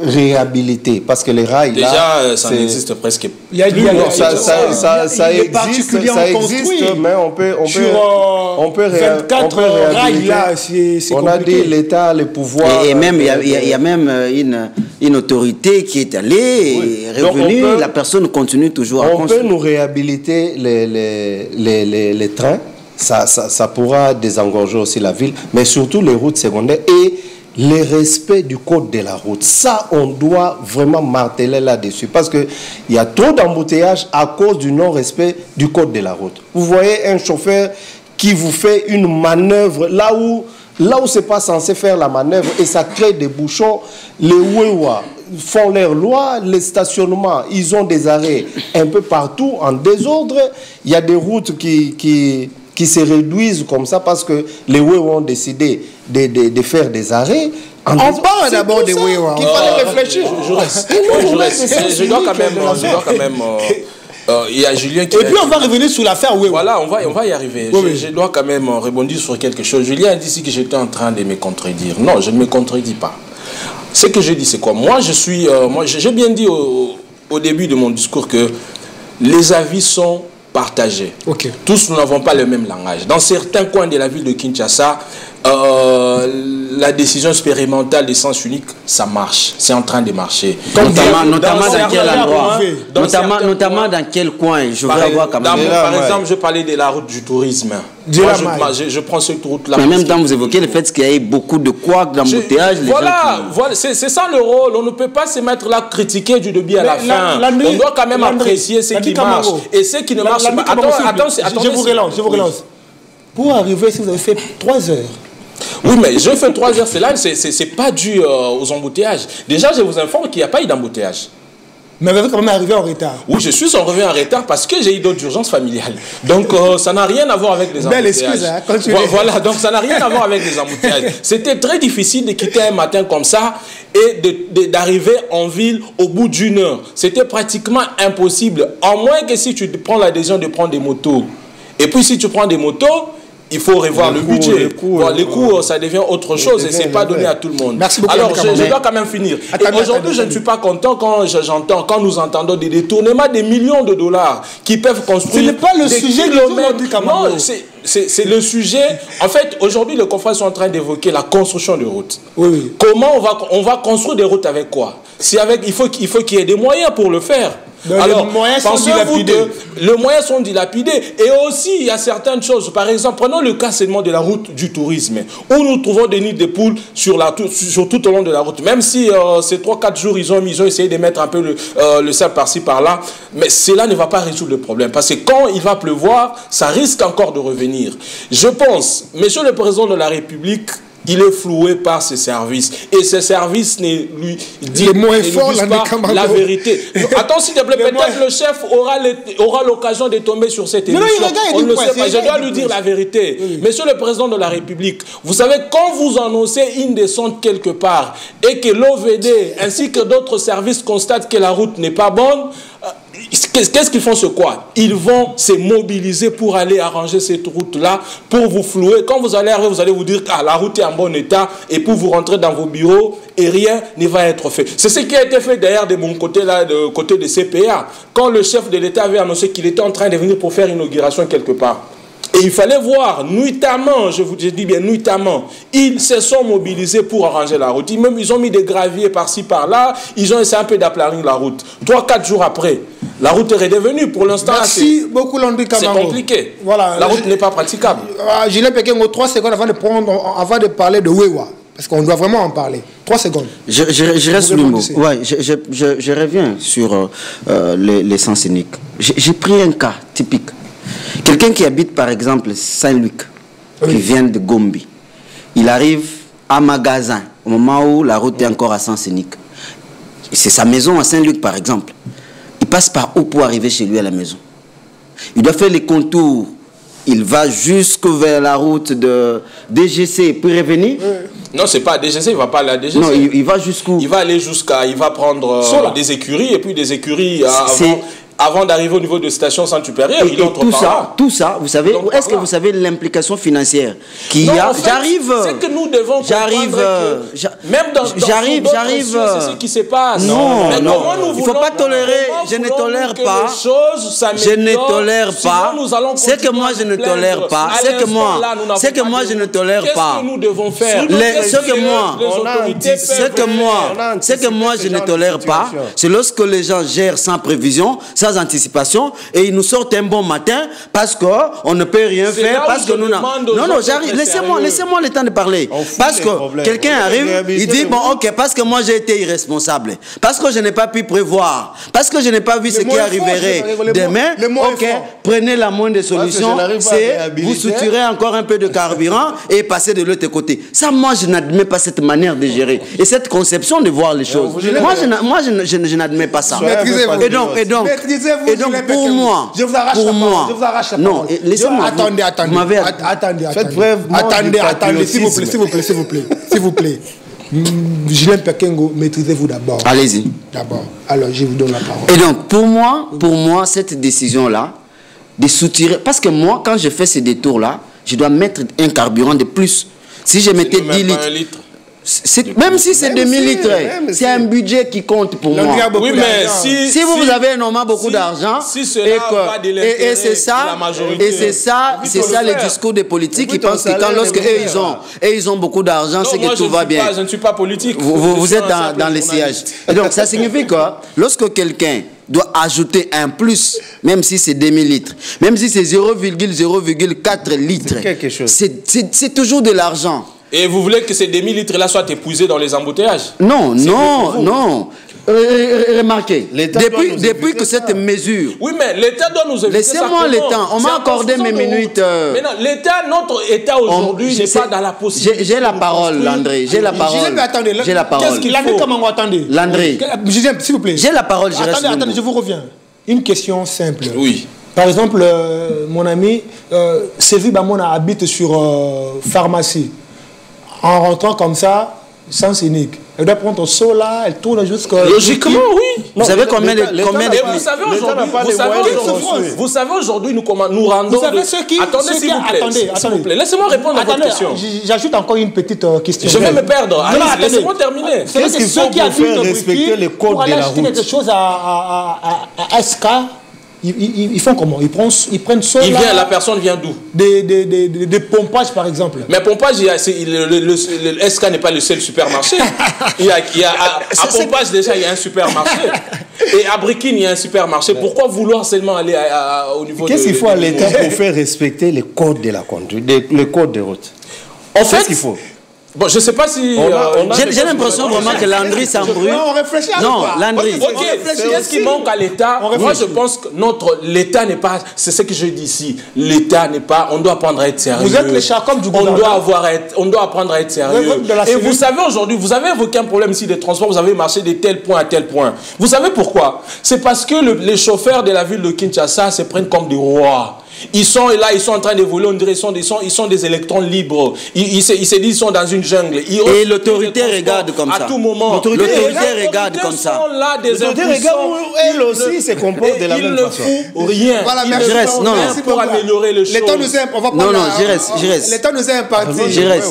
Réhabiliter, parce que les rails déjà là, ça n'existe presque ça existe, mais on peut 24 rails là, on a dit l'État, les pouvoirs et même il y a même une autorité qui est allée et revenue, la personne continue toujours à construire. On peut nous réhabiliter les trains ça pourra désengorger aussi la ville, mais surtout les routes secondaires et le respect du code de la route. Ça, on doit vraiment marteler là-dessus parce qu'il y a trop d'embouteillages à cause du non-respect du code de la route. Vous voyez un chauffeur qui vous fait une manœuvre là où c'est pas censé faire la manœuvre et ça crée des bouchons. Les Wewa font leur loi, les stationnements, ils ont des arrêts un peu partout en désordre. Il y a des routes qui se réduisent comme ça parce que les Wewa ont décidé de faire des arrêts. On parle d'abord des Wewa. Il fallait réfléchir. Je dois quand même il y a Julien qui... Et puis on va revenir sur l'affaire Wewa. Voilà, on va y arriver. Je dois quand même rebondir sur quelque chose. Julien a dit ici que j'étais en train de me contredire. Non, je ne me contredis pas. Ce que je dis, c'est quoi? Moi, j'ai bien dit au début de mon discours que les avis sont partagés. Okay. Tous, nous n'avons pas le même langage. Dans certains coins de la ville de Kinshasa, la décision expérimentale des sens uniques, ça marche. C'est en train de marcher. Notamment dans quel endroit? Notamment dans quel coin? Je veux avoir quand même. Par exemple, je parlais de la route du tourisme. Moi, je prends cette route-là. Mais en même temps, vous évoquez le fait qu'il y ait beaucoup de couacs, d'embouteillages. Voilà, c'est ça le rôle. On ne peut pas se mettre là à critiquer du début à la fin. On doit quand même apprécier ce qui marche. Et ce qui ne marche pas. Attends, je vous relance. Pour arriver, si vous avez fait 3 heures. Oui, mais je fais 3 heures, c'est pas dû aux embouteillages. Déjà, je vous informe qu'il n'y a pas eu d'embouteillage. Mais vous avez quand même arrivé en retard. Oui, je suis revenu en retard parce que j'ai eu d'autres urgences familiales. Donc, ça n'a rien à voir avec les embouteillages. Belle excuse, hein, voilà, donc ça n'a rien à voir avec les embouteillages. C'était très difficile de quitter un matin comme ça et d'arriver en ville au bout d'1 heure. C'était pratiquement impossible, à moins que si tu prends la décision de prendre des motos. Et puis, si tu prends des motos, il faut revoir le budget. Les coûts, ça devient autre chose et ce n'est pas donné à tout le monde. Merci beaucoup. Alors, je dois quand même finir. Aujourd'hui, je ne suis pas content quand nous entendons des détournements des millions de dollars qui peuvent construire. Ce n'est pas le sujet kilomètres. Non, c'est le sujet. En fait, aujourd'hui, les confrères sont en train d'évoquer la construction de routes. Oui. Comment on va construire des routes avec quoi? Il faut qu'il y ait des moyens pour le faire. Alors, les moyens sont dilapidés. Les moyens sont dilapidés. Et aussi, il y a certaines choses. Par exemple, prenons le cas seulement de la route du tourisme, où nous trouvons des nids de poules sur tout au long de la route. Même si ces 3-4 jours, ils ont essayé de mettre un peu le sable par-ci, par-là. Mais cela ne va pas résoudre le problème. Parce que quand il va pleuvoir, ça risque encore de revenir. Je pense, Monsieur le Président de la République, il est floué par ses services. Et ses services ne lui disent pas la vérité. Attends, s'il te plaît, peut-être le chef aura l'occasion de tomber sur cette émission. On ne le sait pas. Je dois lui dire la vérité. Oui. Monsieur le Président de la République, vous savez, quand vous annoncez une descente quelque part et que l'OVD ainsi que d'autres services constatent que la route n'est pas bonne, qu'est-ce qu'ils font, ce quoi? Ils vont se mobiliser pour aller arranger cette route-là, pour vous flouer. Quand vous allez arriver, vous allez vous dire que la route est en bon état, et pour vous rentrer dans vos bureaux, et rien ne va être fait. C'est ce qui a été fait d'ailleurs de mon côté, là, de côté de CPA. Quand le chef de l'État avait annoncé qu'il était en train de venir pour faire une inauguration quelque part. Et il fallait voir, nuitamment, je vous dis bien nuitamment, ils se sont mobilisés pour arranger la route. Ils ont mis des graviers par-ci, par-là, ils ont essayé un peu d'aplanir la route. 3-4 jours après, la route est redevenue. Pour l'instant, merci beaucoup, Landry Kamango. C'est compliqué. Voilà, la route n'est pas praticable. Julien Pekengo, 3 secondes avant de parler de Wewa. Parce qu'on doit vraiment en parler. 3 secondes. Je reste le mot. Ouais, je reviens sur les sens uniques. J'ai pris un cas typique. Quelqu'un qui habite par exemple Saint-Luc, qui vient de Gombi, il arrive à Magasin au moment où la route est encore à sens unique. C'est sa maison à Saint-Luc par exemple. Il passe par où pour arriver chez lui à la maison? Il doit faire les contours. Il va jusque vers la route de DGC pour revenir. Non, c'est pas à DGC, il va pas aller à DGC. Non, il va jusqu'où? Il va aller il va prendre des écuries et puis des écuries avant d'arriver au niveau de station centre supérieur. Tout ça, vous savez, est-ce que vous savez l'implication financière qu'il y a? J'arrive. C'est que nous devons même dans j'arrive. C'est ce qui se passe. Non. Il ne faut pas tolérer. Je ne tolère pas. Je ne tolère pas. C'est que moi je ne tolère pas. C'est que moi je ne tolère pas. Qu'est-ce que nous devons faire? Ce que moi je ne tolère pas, c'est lorsque les gens gèrent sans prévision. Ça sans anticipation et ils nous sortent un bon matin parce qu'on ne peut rien faire, parce que nous n'avons... Non, j'arrive, laissez-moi le temps de parler. Parce que quelqu'un arrive, il dit, bon, ok, parce que moi j'ai été irresponsable, parce que je n'ai pas pu prévoir, parce que je n'ai pas vu ce qui arriverait demain, ok, prenez la moindre solution, c'est vous soutirez encore un peu de carburant et passer de l'autre côté. Ça, moi, je n'admets pas cette manière de gérer et cette conception de voir les choses. Moi, je n'admets pas ça. Et donc, pour moi, je vous arrache la parole. Non, laissez-moi. Attendez. Attendez, s'il vous plaît. Julien Pekengo, maîtrisez-vous d'abord. Allez-y. D'abord. Alors, je vous donne la parole. Et donc, pour moi, cette décision-là, de soutirer, parce que moi, quand je fais ces détours-là, je dois mettre un carburant de plus. Si je mettais 10 litres. Même si c'est 2000 litres, c'est un budget qui compte pour moi. Oui, mais si vous avez normalement beaucoup d'argent, et c'est ça le discours des politiques qui pensent que quand lorsque ils ont beaucoup d'argent, c'est que tout va bien. Je ne suis pas politique. Vous êtes dans les sièges. Et donc ça signifie que lorsque quelqu'un doit ajouter un plus, même si c'est 2000 litres, même si c'est 0,0,4 litres, c'est toujours de l'argent. Et vous voulez que ces 2000 litres-là soient épuisés dans les embouteillages? Non. Remarquez, depuis que cette mesure... Oui, mais l'État doit nous éviter. Laissez-moi le temps, on m'a accordé mes minutes. Mais non, notre État aujourd'hui n'est pas dans la possibilité... J'ai la parole, Landry, j'ai la parole. J'ai la parole. Qu'est-ce qu'il faut? Comment vous attendez? Landry, s'il vous plaît. J'ai la parole, Attendez, je vous reviens. Une question simple. Oui. Par exemple, mon ami, Sévi Bamona habite sur pharmacie. En rentrant comme ça, sens unique. Elle doit prendre son saut là, elle tourne jusqu'à... Logiquement, oui. Vous savez combien de... Vous savez aujourd'hui, nous rendons... Vous savez ce qui... Attendez, s'il vous plaît. Laissez-moi répondre à votre question. J'ajoute encore une petite question. Je vais me perdre. Laissez-moi terminer. Qu'est-ce qu'il faut pour faire respecter les codes de la route? Quelque chose à SK. Ils font comment? Ils prennent ça. La personne vient d'où? Des pompages, par exemple. Mais pompage, le SK n'est pas le seul supermarché. À pompage, déjà, il y a un supermarché. Et à Brikine, il y a un supermarché. Pourquoi vouloir seulement aller au niveau Qu'est-ce qu'il faut à l'État pour faire respecter les codes de la conduite, les codes de route? En fait, ce qu'il faut. Bon, je ne sais pas si... J'ai l'impression vraiment que Landry s'embrouille. On réfléchit à Non, Landry. Ok, qu'est-ce qui manque à l'État? Moi, je pense que l'État n'est pas... C'est ce que je dis ici. L'État n'est pas... On doit apprendre à être sérieux. Vous êtes les charcoms du gouvernement. On doit apprendre à être sérieux. Et vous savez, aujourd'hui, vous avez évoqué un problème ici des transports. Vous avez marché de tel point à tel point. Vous savez pourquoi? C'est parce que les chauffeurs de la ville de Kinshasa se prennent comme des rois. Ils sont là, ils sont en train d'évoluer, on dirait ils sont des électrons libres. Ils se disent qu'ils sont dans une jungle. Et l'autorité regarde comme ça. À tout moment. L'autorité regarde comme ça. L'autorité regarde où elle aussi se comporte de la même façon. Ils ne font rien. Voilà, merci pour améliorer le show. L'État nous a... On va parler... Non, Jérès. L'État nous a imparti. Jérès.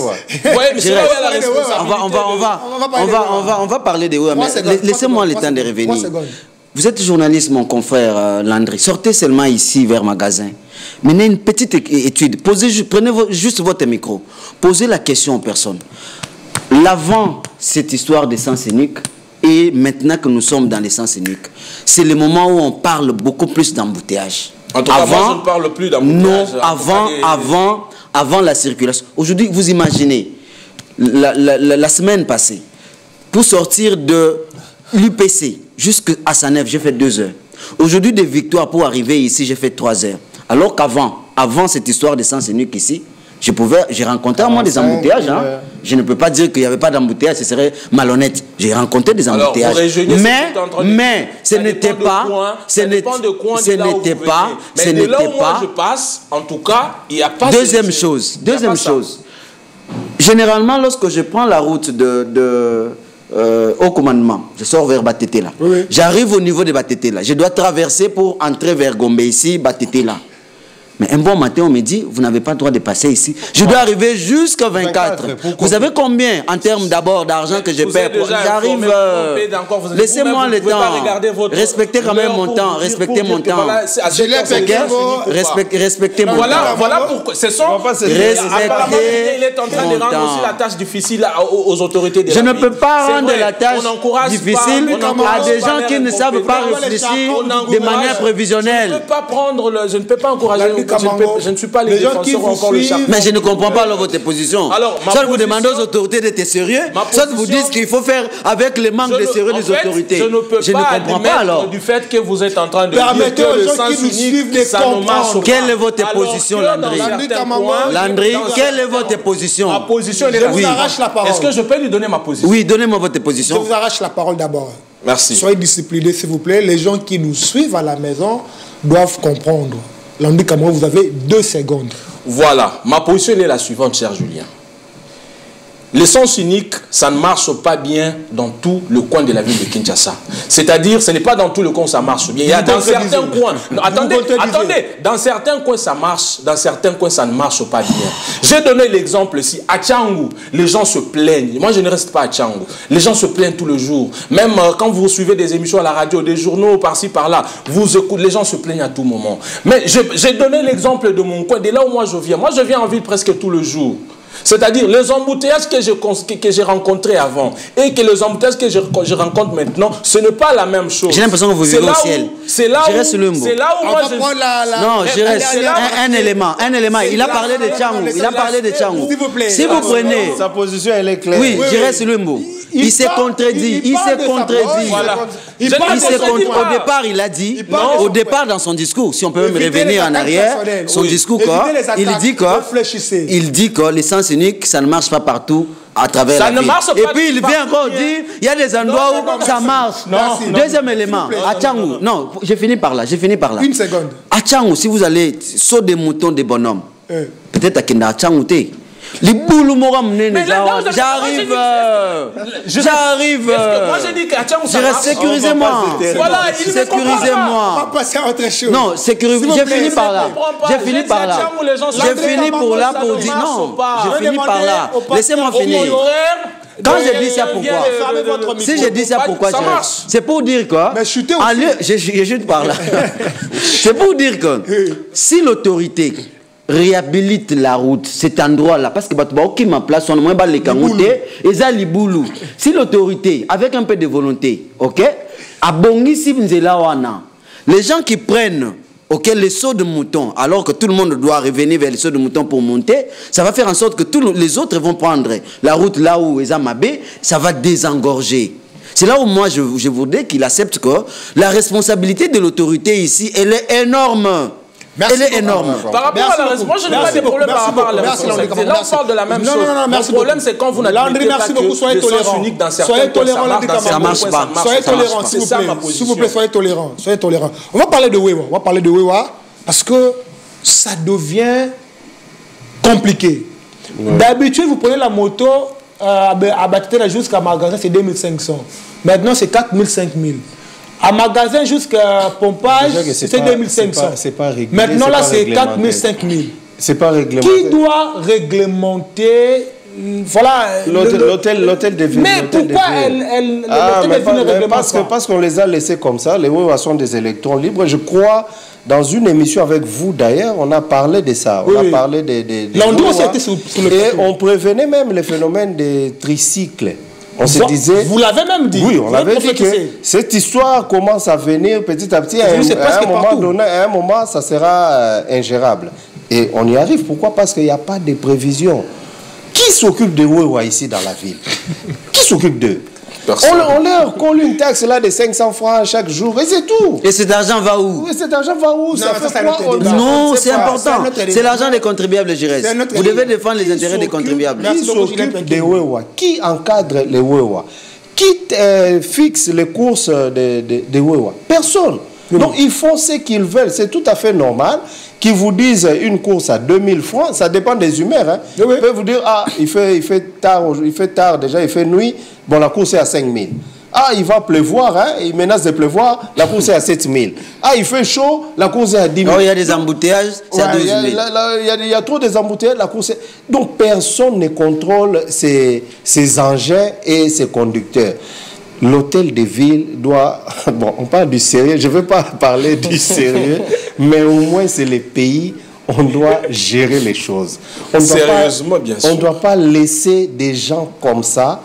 On va parler de... Laissez-moi le temps de revenir. Vous êtes journaliste, mon confrère Landry. Sortez seulement ici vers magasin. Menez une petite étude. Prenez juste votre micro. Posez la question aux personnes. L'avant cette histoire d'essence unique et maintenant que nous sommes dans l'essence unique, c'est le moment où on parle beaucoup plus d'embouteillage. En tout cas, moi, je ne parle plus d'embouteillage. Non, avant la circulation. Aujourd'hui, vous imaginez, la semaine passée, pour sortir de l'UPC jusqu'à Sanef, j'ai fait 2 heures. Aujourd'hui, de Victoire pour arriver ici, j'ai fait 3 heures. Alors qu'avant cette histoire d'essence unique ici, j'ai rencontré à moi des embouteillages. Hein. Je ne peux pas dire qu'il n'y avait pas d'embouteillage, ce serait malhonnête. J'ai rencontré des embouteillages. Mais ce n'était pas... Ce n'était pas... Je passe, en tout cas, il n'y a pas... Deuxième chose. Généralement, lorsque je prends la route au commandement, je sors vers Batete là. J'arrive au niveau de Batete là. Je dois traverser pour entrer vers Gombe ici, Batete là. Mais un bon matin, on me dit, vous n'avez pas le droit de passer ici. Je dois arriver jusqu'à 24. Vous savez combien en termes d'abord d'argent que je paie? J'arrive... Laissez-moi le temps. Respectez quand même mon temps. Respectez mon temps. Respectez mon temps. Voilà pourquoi. Il est en train de rendre aussi la tâche difficile aux autorités de la ville. Je ne peux pas rendre la tâche difficile à des gens qui ne savent pas réfléchir de manière prévisionnelle. Je ne peux pas encourager. Je ne suis pas les défenseurs encore le chapeau. Mais je ne comprends pas votre position. Soit vous demandez aux autorités d'être sérieux, soit vous dites qu'il faut faire avec le manque de sérieux des autorités. Je ne peux pas admettre du fait que vous êtes en train de dire que le sens unique, ça ne marche pas. Quelle est votre position, Landry? Landry, quelle est votre position? Ma position, je vous arrache la parole. Est-ce que je peux lui donner ma position? Oui, donnez-moi votre position. Je vous arrache la parole d'abord. Merci. Soyez disciplinés, s'il vous plaît. Les gens qui nous suivent à la maison doivent comprendre. Landry Camara, vous avez 2 secondes. Voilà. Ma position est la suivante, cher Julien. L'essence unique, ça ne marche pas bien dans tout le coin de la ville de Kinshasa. C'est-à-dire, ce n'est pas dans tout le coin où ça marche bien. Il y a dans certains coins... Non, attendez. Dans certains coins, ça marche. Dans certains coins, ça ne marche pas bien. J'ai donné l'exemple ici. À Tchangou, les gens se plaignent. Moi, je ne reste pas à Tchangou. Les gens se plaignent tout le jour. Même quand vous suivez des émissions à la radio, des journaux par-ci, par-là, vous écoutez, les gens se plaignent à tout moment. Mais j'ai donné l'exemple de mon coin, de là où moi je viens. Moi, je viens en ville presque tout le jour. C'est-à-dire les embouteillages que j'ai rencontrés avant et que les embouteillages que je rencontre maintenant, ce n'est pas la même chose. J'ai l'impression que vous vivez au ciel. C'est là où moi je... Non, je reste un élément. Il a parlé de Tchangou. Si vous prenez... Sa position, elle est claire. Oui, je reste le mot. Il s'est contredit. Au départ, il a dit, au départ dans son discours, si on peut même revenir en arrière, son discours, il dit que l'essence unique, ça ne marche pas partout à travers la ville. Et puis il vient encore dire, il y a des endroits où ça marche. Deuxième élément, à Tchangou, non, j'ai fini par là. 1 seconde. À Tchangou, si vous allez saut des moutons des bonhommes, peut-être à Kenda, à Tchangou, les boules j'arrive. Moi j'ai dit qu'à Tchangou ça marche. Sécurisez-moi. Voilà, sécurisez-moi. On va passer à autre chose. Non, sécurisez-moi. J'ai fini par là. J'ai fini par là pour dire non. J'ai fini par là. Laissez-moi finir. Quand je dis ça, pourquoi? Si je dis ça, pourquoi? C'est pour dire quoi? Mais chuter aussi. Je chute par là. C'est pour dire que si l'autorité réhabilite la route, cet endroit-là, parce que ma place, on a les kangoté, et ça liboulou. Si l'autorité, avec un peu de volonté, ok, a bongi si les gens qui prennent, ok, les sauts de mouton, alors que tout le monde doit revenir vers les sauts de mouton pour monter, ça va faire en sorte que tous les autres vont prendre la route là où ils ont mabé, ça va désengorger. C'est là où moi je voudrais qu'il accepte que la responsabilité de l'autorité ici, elle est énorme. Elle est énorme. Par rapport à la responsabilité, moi je n'ai pas de problème par rapport à la responsabilité. Là on parle de la même chose. Le problème c'est quand vous n'admettez pas que le sens unique dans certains cas, ça marche pas. Soyez tolérants, s'il vous plaît, soyez tolérants. On va parler de Wewa. Parce que ça devient compliqué. D'habitude, vous prenez la moto à Batitela jusqu'à magasin, c'est 2500. Maintenant, c'est 4000, 5000. À magasin jusqu'à pompage, c'est 2500. Maintenant, là, c'est 4000, 5000. C'est pas réglementé. Qui doit réglementer voilà, l'hôtel de ville. Mais pourquoi parce qu'on les a laissés comme ça. Les Wewa sont des électrons libres. Je crois, dans une émission avec vous d'ailleurs, on a parlé de ça. On a parlé des l'endroit c'était sur le et on prévenait même les phénomènes des tricycles. On se disait... Vous l'avez même dit. Oui, on avait dit que cette histoire commence à venir petit à petit. À un moment, ça sera ingérable. Et on y arrive. Pourquoi? Parce qu'il n'y a pas de prévision. Qui s'occupe des Wewa ici dans la ville? Qui s'occupe d'eux? On leur colle une taxe là de 500 francs chaque jour et c'est tout. Et cet argent va où? Oui, cet argent va où? Non, c'est important. C'est l'argent des contribuables, je reste. Vous devez défendre les intérêts des contribuables. Qui s'occupe des Wewa? Qui encadre les Wewa? Qui fixe les courses des Wewa? Personne. Donc ils font ce qu'ils veulent. C'est tout à fait normal qu'ils vous disent une course à 2000 francs. Ça dépend des humeurs. Hein. Ils peuvent vous dire, ah, il fait tard déjà, il fait nuit. Bon, la course est à 5000. Ah, il va pleuvoir, hein, il menace de pleuvoir, la course est à 7 000. Ah, il fait chaud, la course est à 10 000. Oh, il y a des embouteillages, c'est à 12 000. Il y a trop d'embouteillages, la course est... Donc, personne ne contrôle ces engins et ces conducteurs. L'hôtel de ville doit... Bon, on parle du sérieux, je ne veux pas parler du sérieux, mais au moins c'est les pays, on doit gérer les choses. Sérieusement, bien sûr. On ne doit pas laisser des gens comme ça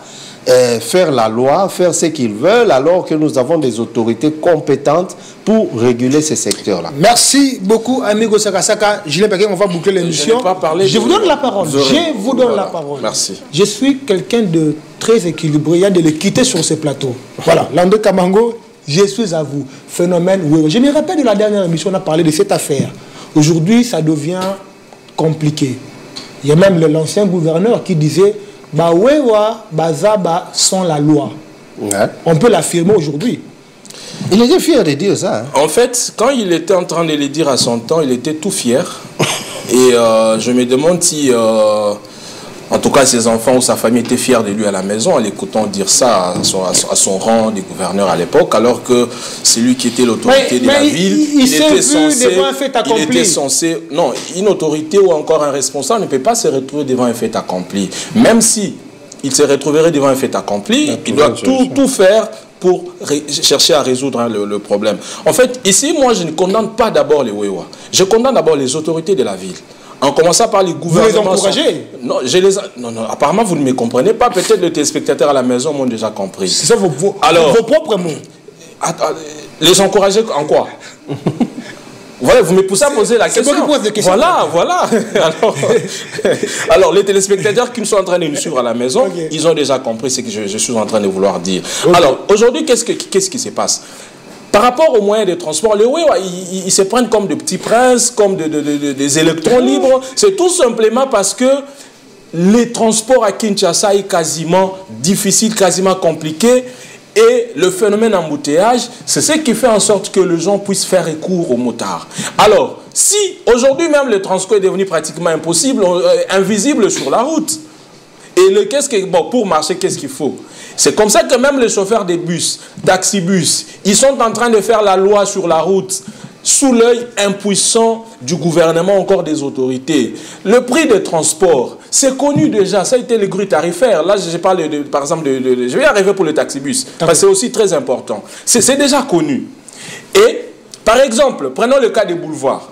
faire la loi, faire ce qu'ils veulent, alors que nous avons des autorités compétentes pour réguler ces secteurs-là. Merci beaucoup, amigo Sakasaka. Julien Pékin, on va boucler l'émission. Je vous donne la parole. Je vous donne la parole. Merci. Je suis quelqu'un de très équilibré. Il y a de l'équité sur ce plateau. Voilà, Lando Kamango, je suis à vous. Phénomène. Je me rappelle de la dernière émission, on a parlé de cette affaire. Aujourd'hui, ça devient compliqué. Il y a même l'ancien gouverneur qui disait Bawewa, Bazaba sont la loi. Ouais. On peut l'affirmer aujourd'hui. Il était fier de dire ça. Hein. En fait, quand il était en train de le dire à son temps, il était tout fier. Et je me demande si, en tout cas, ses enfants ou sa famille étaient fiers de lui à la maison en l'écoutant dire ça à son rang de gouverneur à l'époque, alors que c'est lui qui était l'autorité de la ville. Il était censé... Non, une autorité ou encore un responsable ne peut pas se retrouver devant un fait accompli. Même si il se retrouverait devant un fait accompli, il doit tout faire pour chercher à résoudre le problème. En fait, ici, moi, je ne condamne pas d'abord les Wewa. Je condamne d'abord les autorités de la ville. En commençant par les gouvernements... Vous les encouragez? Non, non, apparemment, vous ne me comprenez pas. Peut-être les téléspectateurs à la maison m'ont déjà compris. C'est ça vos propres mots. Les encourager en quoi? Voilà, vous me poussez à poser la question. Moi qui pose des questions. Voilà. Alors, les téléspectateurs qui sont en train de nous suivre à la maison, ils ont déjà compris ce que je suis en train de vouloir dire. Alors, aujourd'hui, qu'est-ce qui se passe? Par rapport aux moyens de transport, les Wewa, ils se prennent comme de petits princes, comme des électrons libres. C'est tout simplement parce que les transports à Kinshasa est quasiment difficile, quasiment compliqué. Et le phénomène embouteillage, c'est ce qui fait en sorte que les gens puissent faire recours aux motards. Alors, si aujourd'hui même le transport est devenu pratiquement impossible, invisible sur la route, et pour marcher, qu'est-ce qu'il faut? C'est comme ça que même les chauffeurs des bus, taxibus, ils sont en train de faire la loi sur la route sous l'œil impuissant du gouvernement, encore des autorités. Le prix des transports, c'est connu déjà, ça a été les grilles tarifaires. Là, je parle par exemple je vais arriver pour le taxibus, parce que c'est aussi très important. C'est déjà connu. Et, par exemple, prenons le cas des boulevards.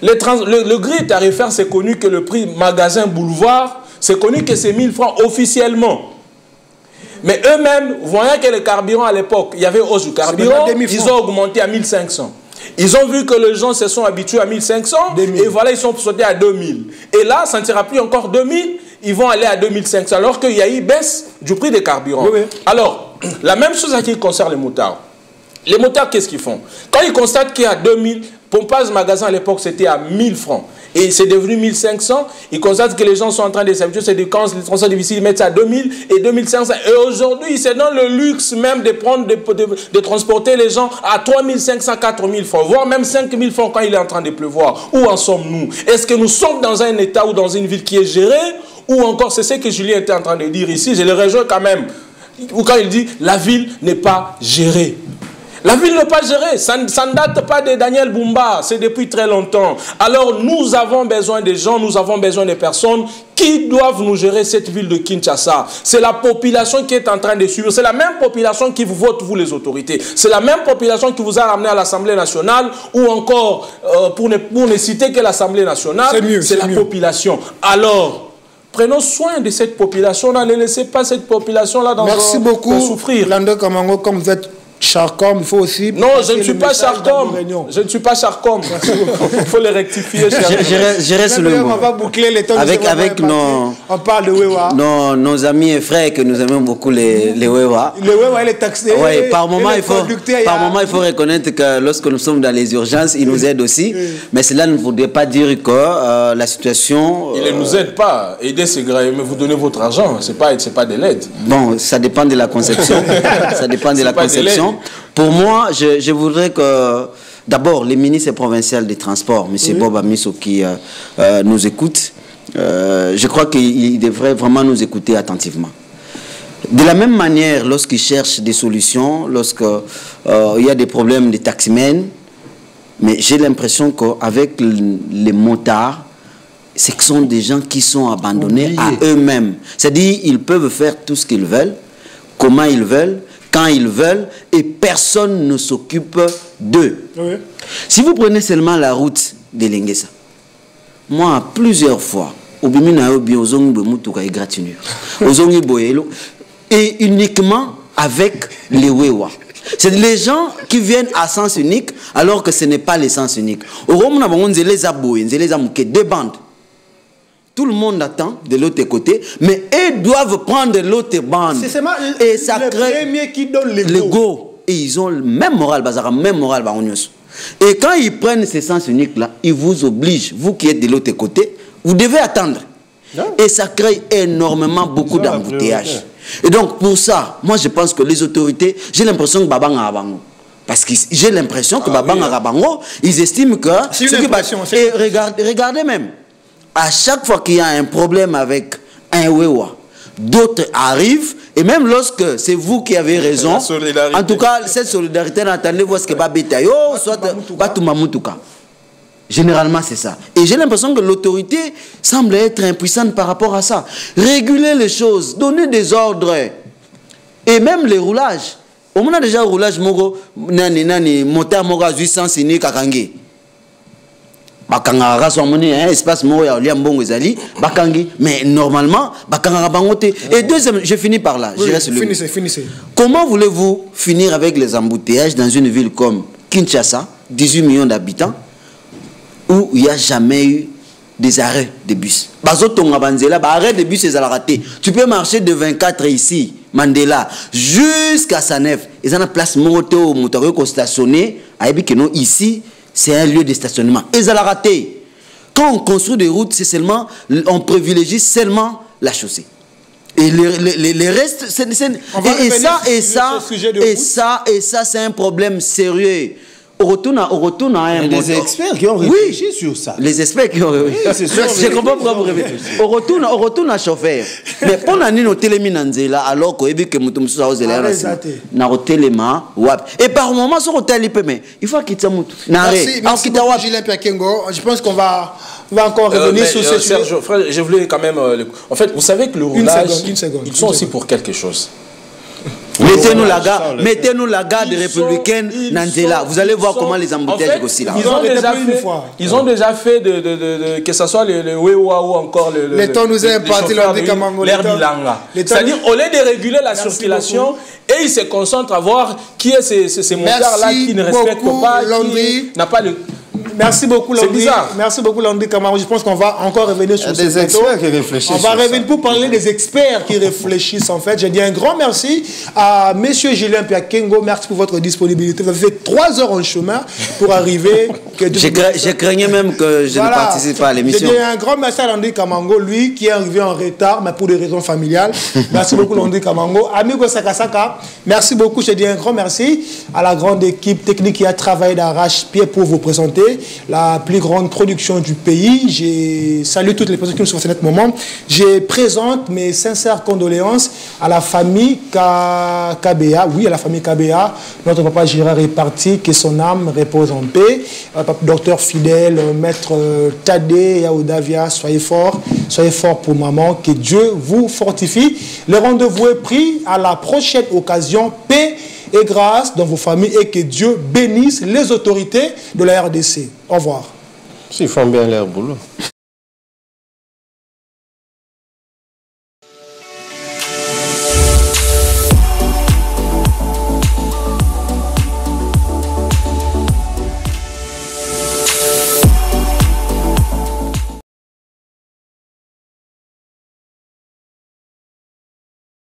Le grille tarifaire, c'est connu que le prix magasin boulevard, c'est connu que c'est 1000 francs officiellement. Mais eux-mêmes, voyant que le carburant à l'époque, il y avait hausse du carburant, ils ont augmenté à 1500. Ils ont vu que les gens se sont habitués à 1500 et voilà, ils sont sautés à 2000. Et là, ça ne sera plus encore 2000, ils vont aller à 2500 alors qu'il y a eu baisse du prix des carburants. Oui. Alors, la même chose à qui concerne les motards. Les motards, qu'est-ce qu'ils font? Quand ils constatent qu'il y a 2000, pompage magasin à l'époque, c'était à 1000 francs. Et c'est devenu 1500. Ils constatent que les gens sont en train de s'habituer. C'est quand les transports difficiles, ils mettent ça à 2000 et 2500. Et aujourd'hui, c'est dans le luxe même de transporter les gens à 3500, 4000 francs, voire même 5000 francs quand il est en train de pleuvoir. Où en sommes-nous? Est-ce que nous sommes dans un état ou dans une ville qui est gérée? Ou encore, c'est ce que Julien était en train de dire ici, je le rejoins quand même. Ou quand il dit, la ville n'est pas gérée. La ville n'est pas gérée, ça ne date pas de Daniel Bumba, c'est depuis très longtemps. Alors nous avons besoin des gens, nous avons besoin des personnes qui doivent nous gérer cette ville de Kinshasa. C'est la population qui est en train de suivre, c'est la même population qui vous vote, vous les autorités. C'est la même population qui vous a ramené à l'Assemblée nationale ou encore, pour ne citer que l'Assemblée nationale, c'est la population. Alors, prenons soin de cette population, ne laissez pas cette population-là dans Merci beaucoup, souffrir. Lando Kamango, comme vous êtes Charcom, il faut aussi... Non, je ne suis pas Charcom. Je ne suis pas Charcom. Il faut les rectifier. Je reste le mot. On va boucler les temps. Avec nos... On parle de Wewa. Nos amis et frères que nous aimons beaucoup, les Wewa. Les Wewa, il est taxé. Oui, par moment, il faut reconnaître que lorsque nous sommes dans les urgences, ils nous aident aussi. Mais cela ne voudrait pas dire que la situation... Il ne nous aide pas. Aider, c'est grave. Mais vous donnez votre argent. Ce n'est pas de l'aide. Bon, ça dépend de la conception. Ça dépend de la conception. Pour moi, je voudrais que, d'abord, le ministre provincial des Transports, M. Bob Amisso, qui nous écoute, je crois qu'il devrait vraiment nous écouter attentivement. De la même manière, lorsqu'ils cherchent des solutions, lorsqu'il y a des problèmes de taximens, mais j'ai l'impression qu'avec les motards, ce sont des gens qui sont abandonnés à eux-mêmes. C'est-à-dire ils peuvent faire tout ce qu'ils veulent, comment ils veulent, quand ils veulent, et personne ne s'occupe d'eux. Oui. Si vous prenez seulement la route de Lengesa, moi, plusieurs fois, et uniquement avec les Wewa. C'est les gens qui viennent à sens unique alors que ce n'est pas le sens unique. Au Rome, deux bandes. Tout le monde attend de l'autre côté, mais ils doivent prendre l'autre bande. Et ça crée premier qui donne le go. Et ils ont le même moral, et quand ils prennent ce sens unique-là, ils vous obligent, vous qui êtes de l'autre côté, vous devez attendre. Et ça crée énormément beaucoup d'embouteillages. Et donc pour ça, moi je pense que les autorités, j'ai l'impression que Babang Arabango. Parce que j'ai l'impression que Babang Arabango, ils estiment que... Et regardez même. À chaque fois qu'il y a un problème avec un Wewa, d'autres arrivent, et même lorsque c'est vous qui avez raison, en tout cas, cette solidarité, n'entendez-vous ce que Babetayo, soit Batumamoutuka. Généralement, c'est ça. Et j'ai l'impression que l'autorité semble être impuissante par rapport à ça. Réguler les choses, donner des ordres, et même les roulages. On a déjà un roulage, moteur, 800, c'est Kakangi. Mais normalement, et deuxième, je finis par là. Oui, finissez. Comment voulez-vous finir avec les embouteillages dans une ville comme Kinshasa, 18 millions d'habitants, où il n'y a jamais eu des arrêts de bus? Arrêt de bus, c'est raté. Tu peux marcher de 24 ici, Mandela, jusqu'à Sanef. Ils ont une place moto, moteur stationné, ici. C'est un lieu de stationnement. Et ça l'a raté. Quand on construit des routes, c'est seulement, on privilégie seulement la chaussée. Et les restes, ça, c'est un problème sérieux. On retourne à un des experts qui ont réfléchi sur ça. Les experts qui ont réfléchi. Je comprends pourquoi vous réfléchissez. On retourne à chauffeur. Mais on a nos téléminanzela alors que et par moment, il faut quitter Moutou. Merci Julien Piakengo. Je pense qu'on va encore revenir sur ce sujet. Serge, frère, je voulais quand même... En fait, vous savez que le roulage, ils sont aussi pour quelque chose. Mettez-nous la garde républicaine Nanzela. Vous allez voir comment les embouteillages aussi là. Ils ont déjà fait que ce soit le Wewa ou encore le temps nous a imparti l'air d'Ilanga. C'est-à-dire, au lieu de réguler la circulation, et ils se concentrent à voir qui est ces motards-là qui ne respectent pas, qui n'a pas le... Merci beaucoup, Landry. C'est bizarre. Merci beaucoup, Landry Camaro. Je pense qu'on va encore revenir sur des experts qui réfléchissent. On va revenir pour parler des experts qui réfléchissent, en fait. Je dis un grand merci à M. Julien Piakengo. Merci pour votre disponibilité. Vous avez fait 3 heures en chemin pour arriver. Je craignais même que je ne participe pas à l'émission. Je dis un grand merci à Landry Camango, lui qui est arrivé en retard, mais pour des raisons familiales. Merci beaucoup, Landry Camango. Amigo Sakasaka, merci beaucoup. Je dis un grand merci à la grande équipe technique qui a travaillé d'arrache-pied pour vous présenter la plus grande production du pays. Je salue toutes les personnes qui nous sont en ce moment. Je présente mes sincères condoléances à la famille KBA. Oui, à la famille KBA. Notre papa Gérard est parti, que son âme repose en paix. Docteur fidèle, maître Tadé, Yaoudavia, soyez forts pour maman. Que Dieu vous fortifie. Le rendez-vous est pris à la prochaine occasion. Paix et grâce dans vos familles et que Dieu bénisse les autorités de la RDC. Au revoir. S'ils font bien leur boulot.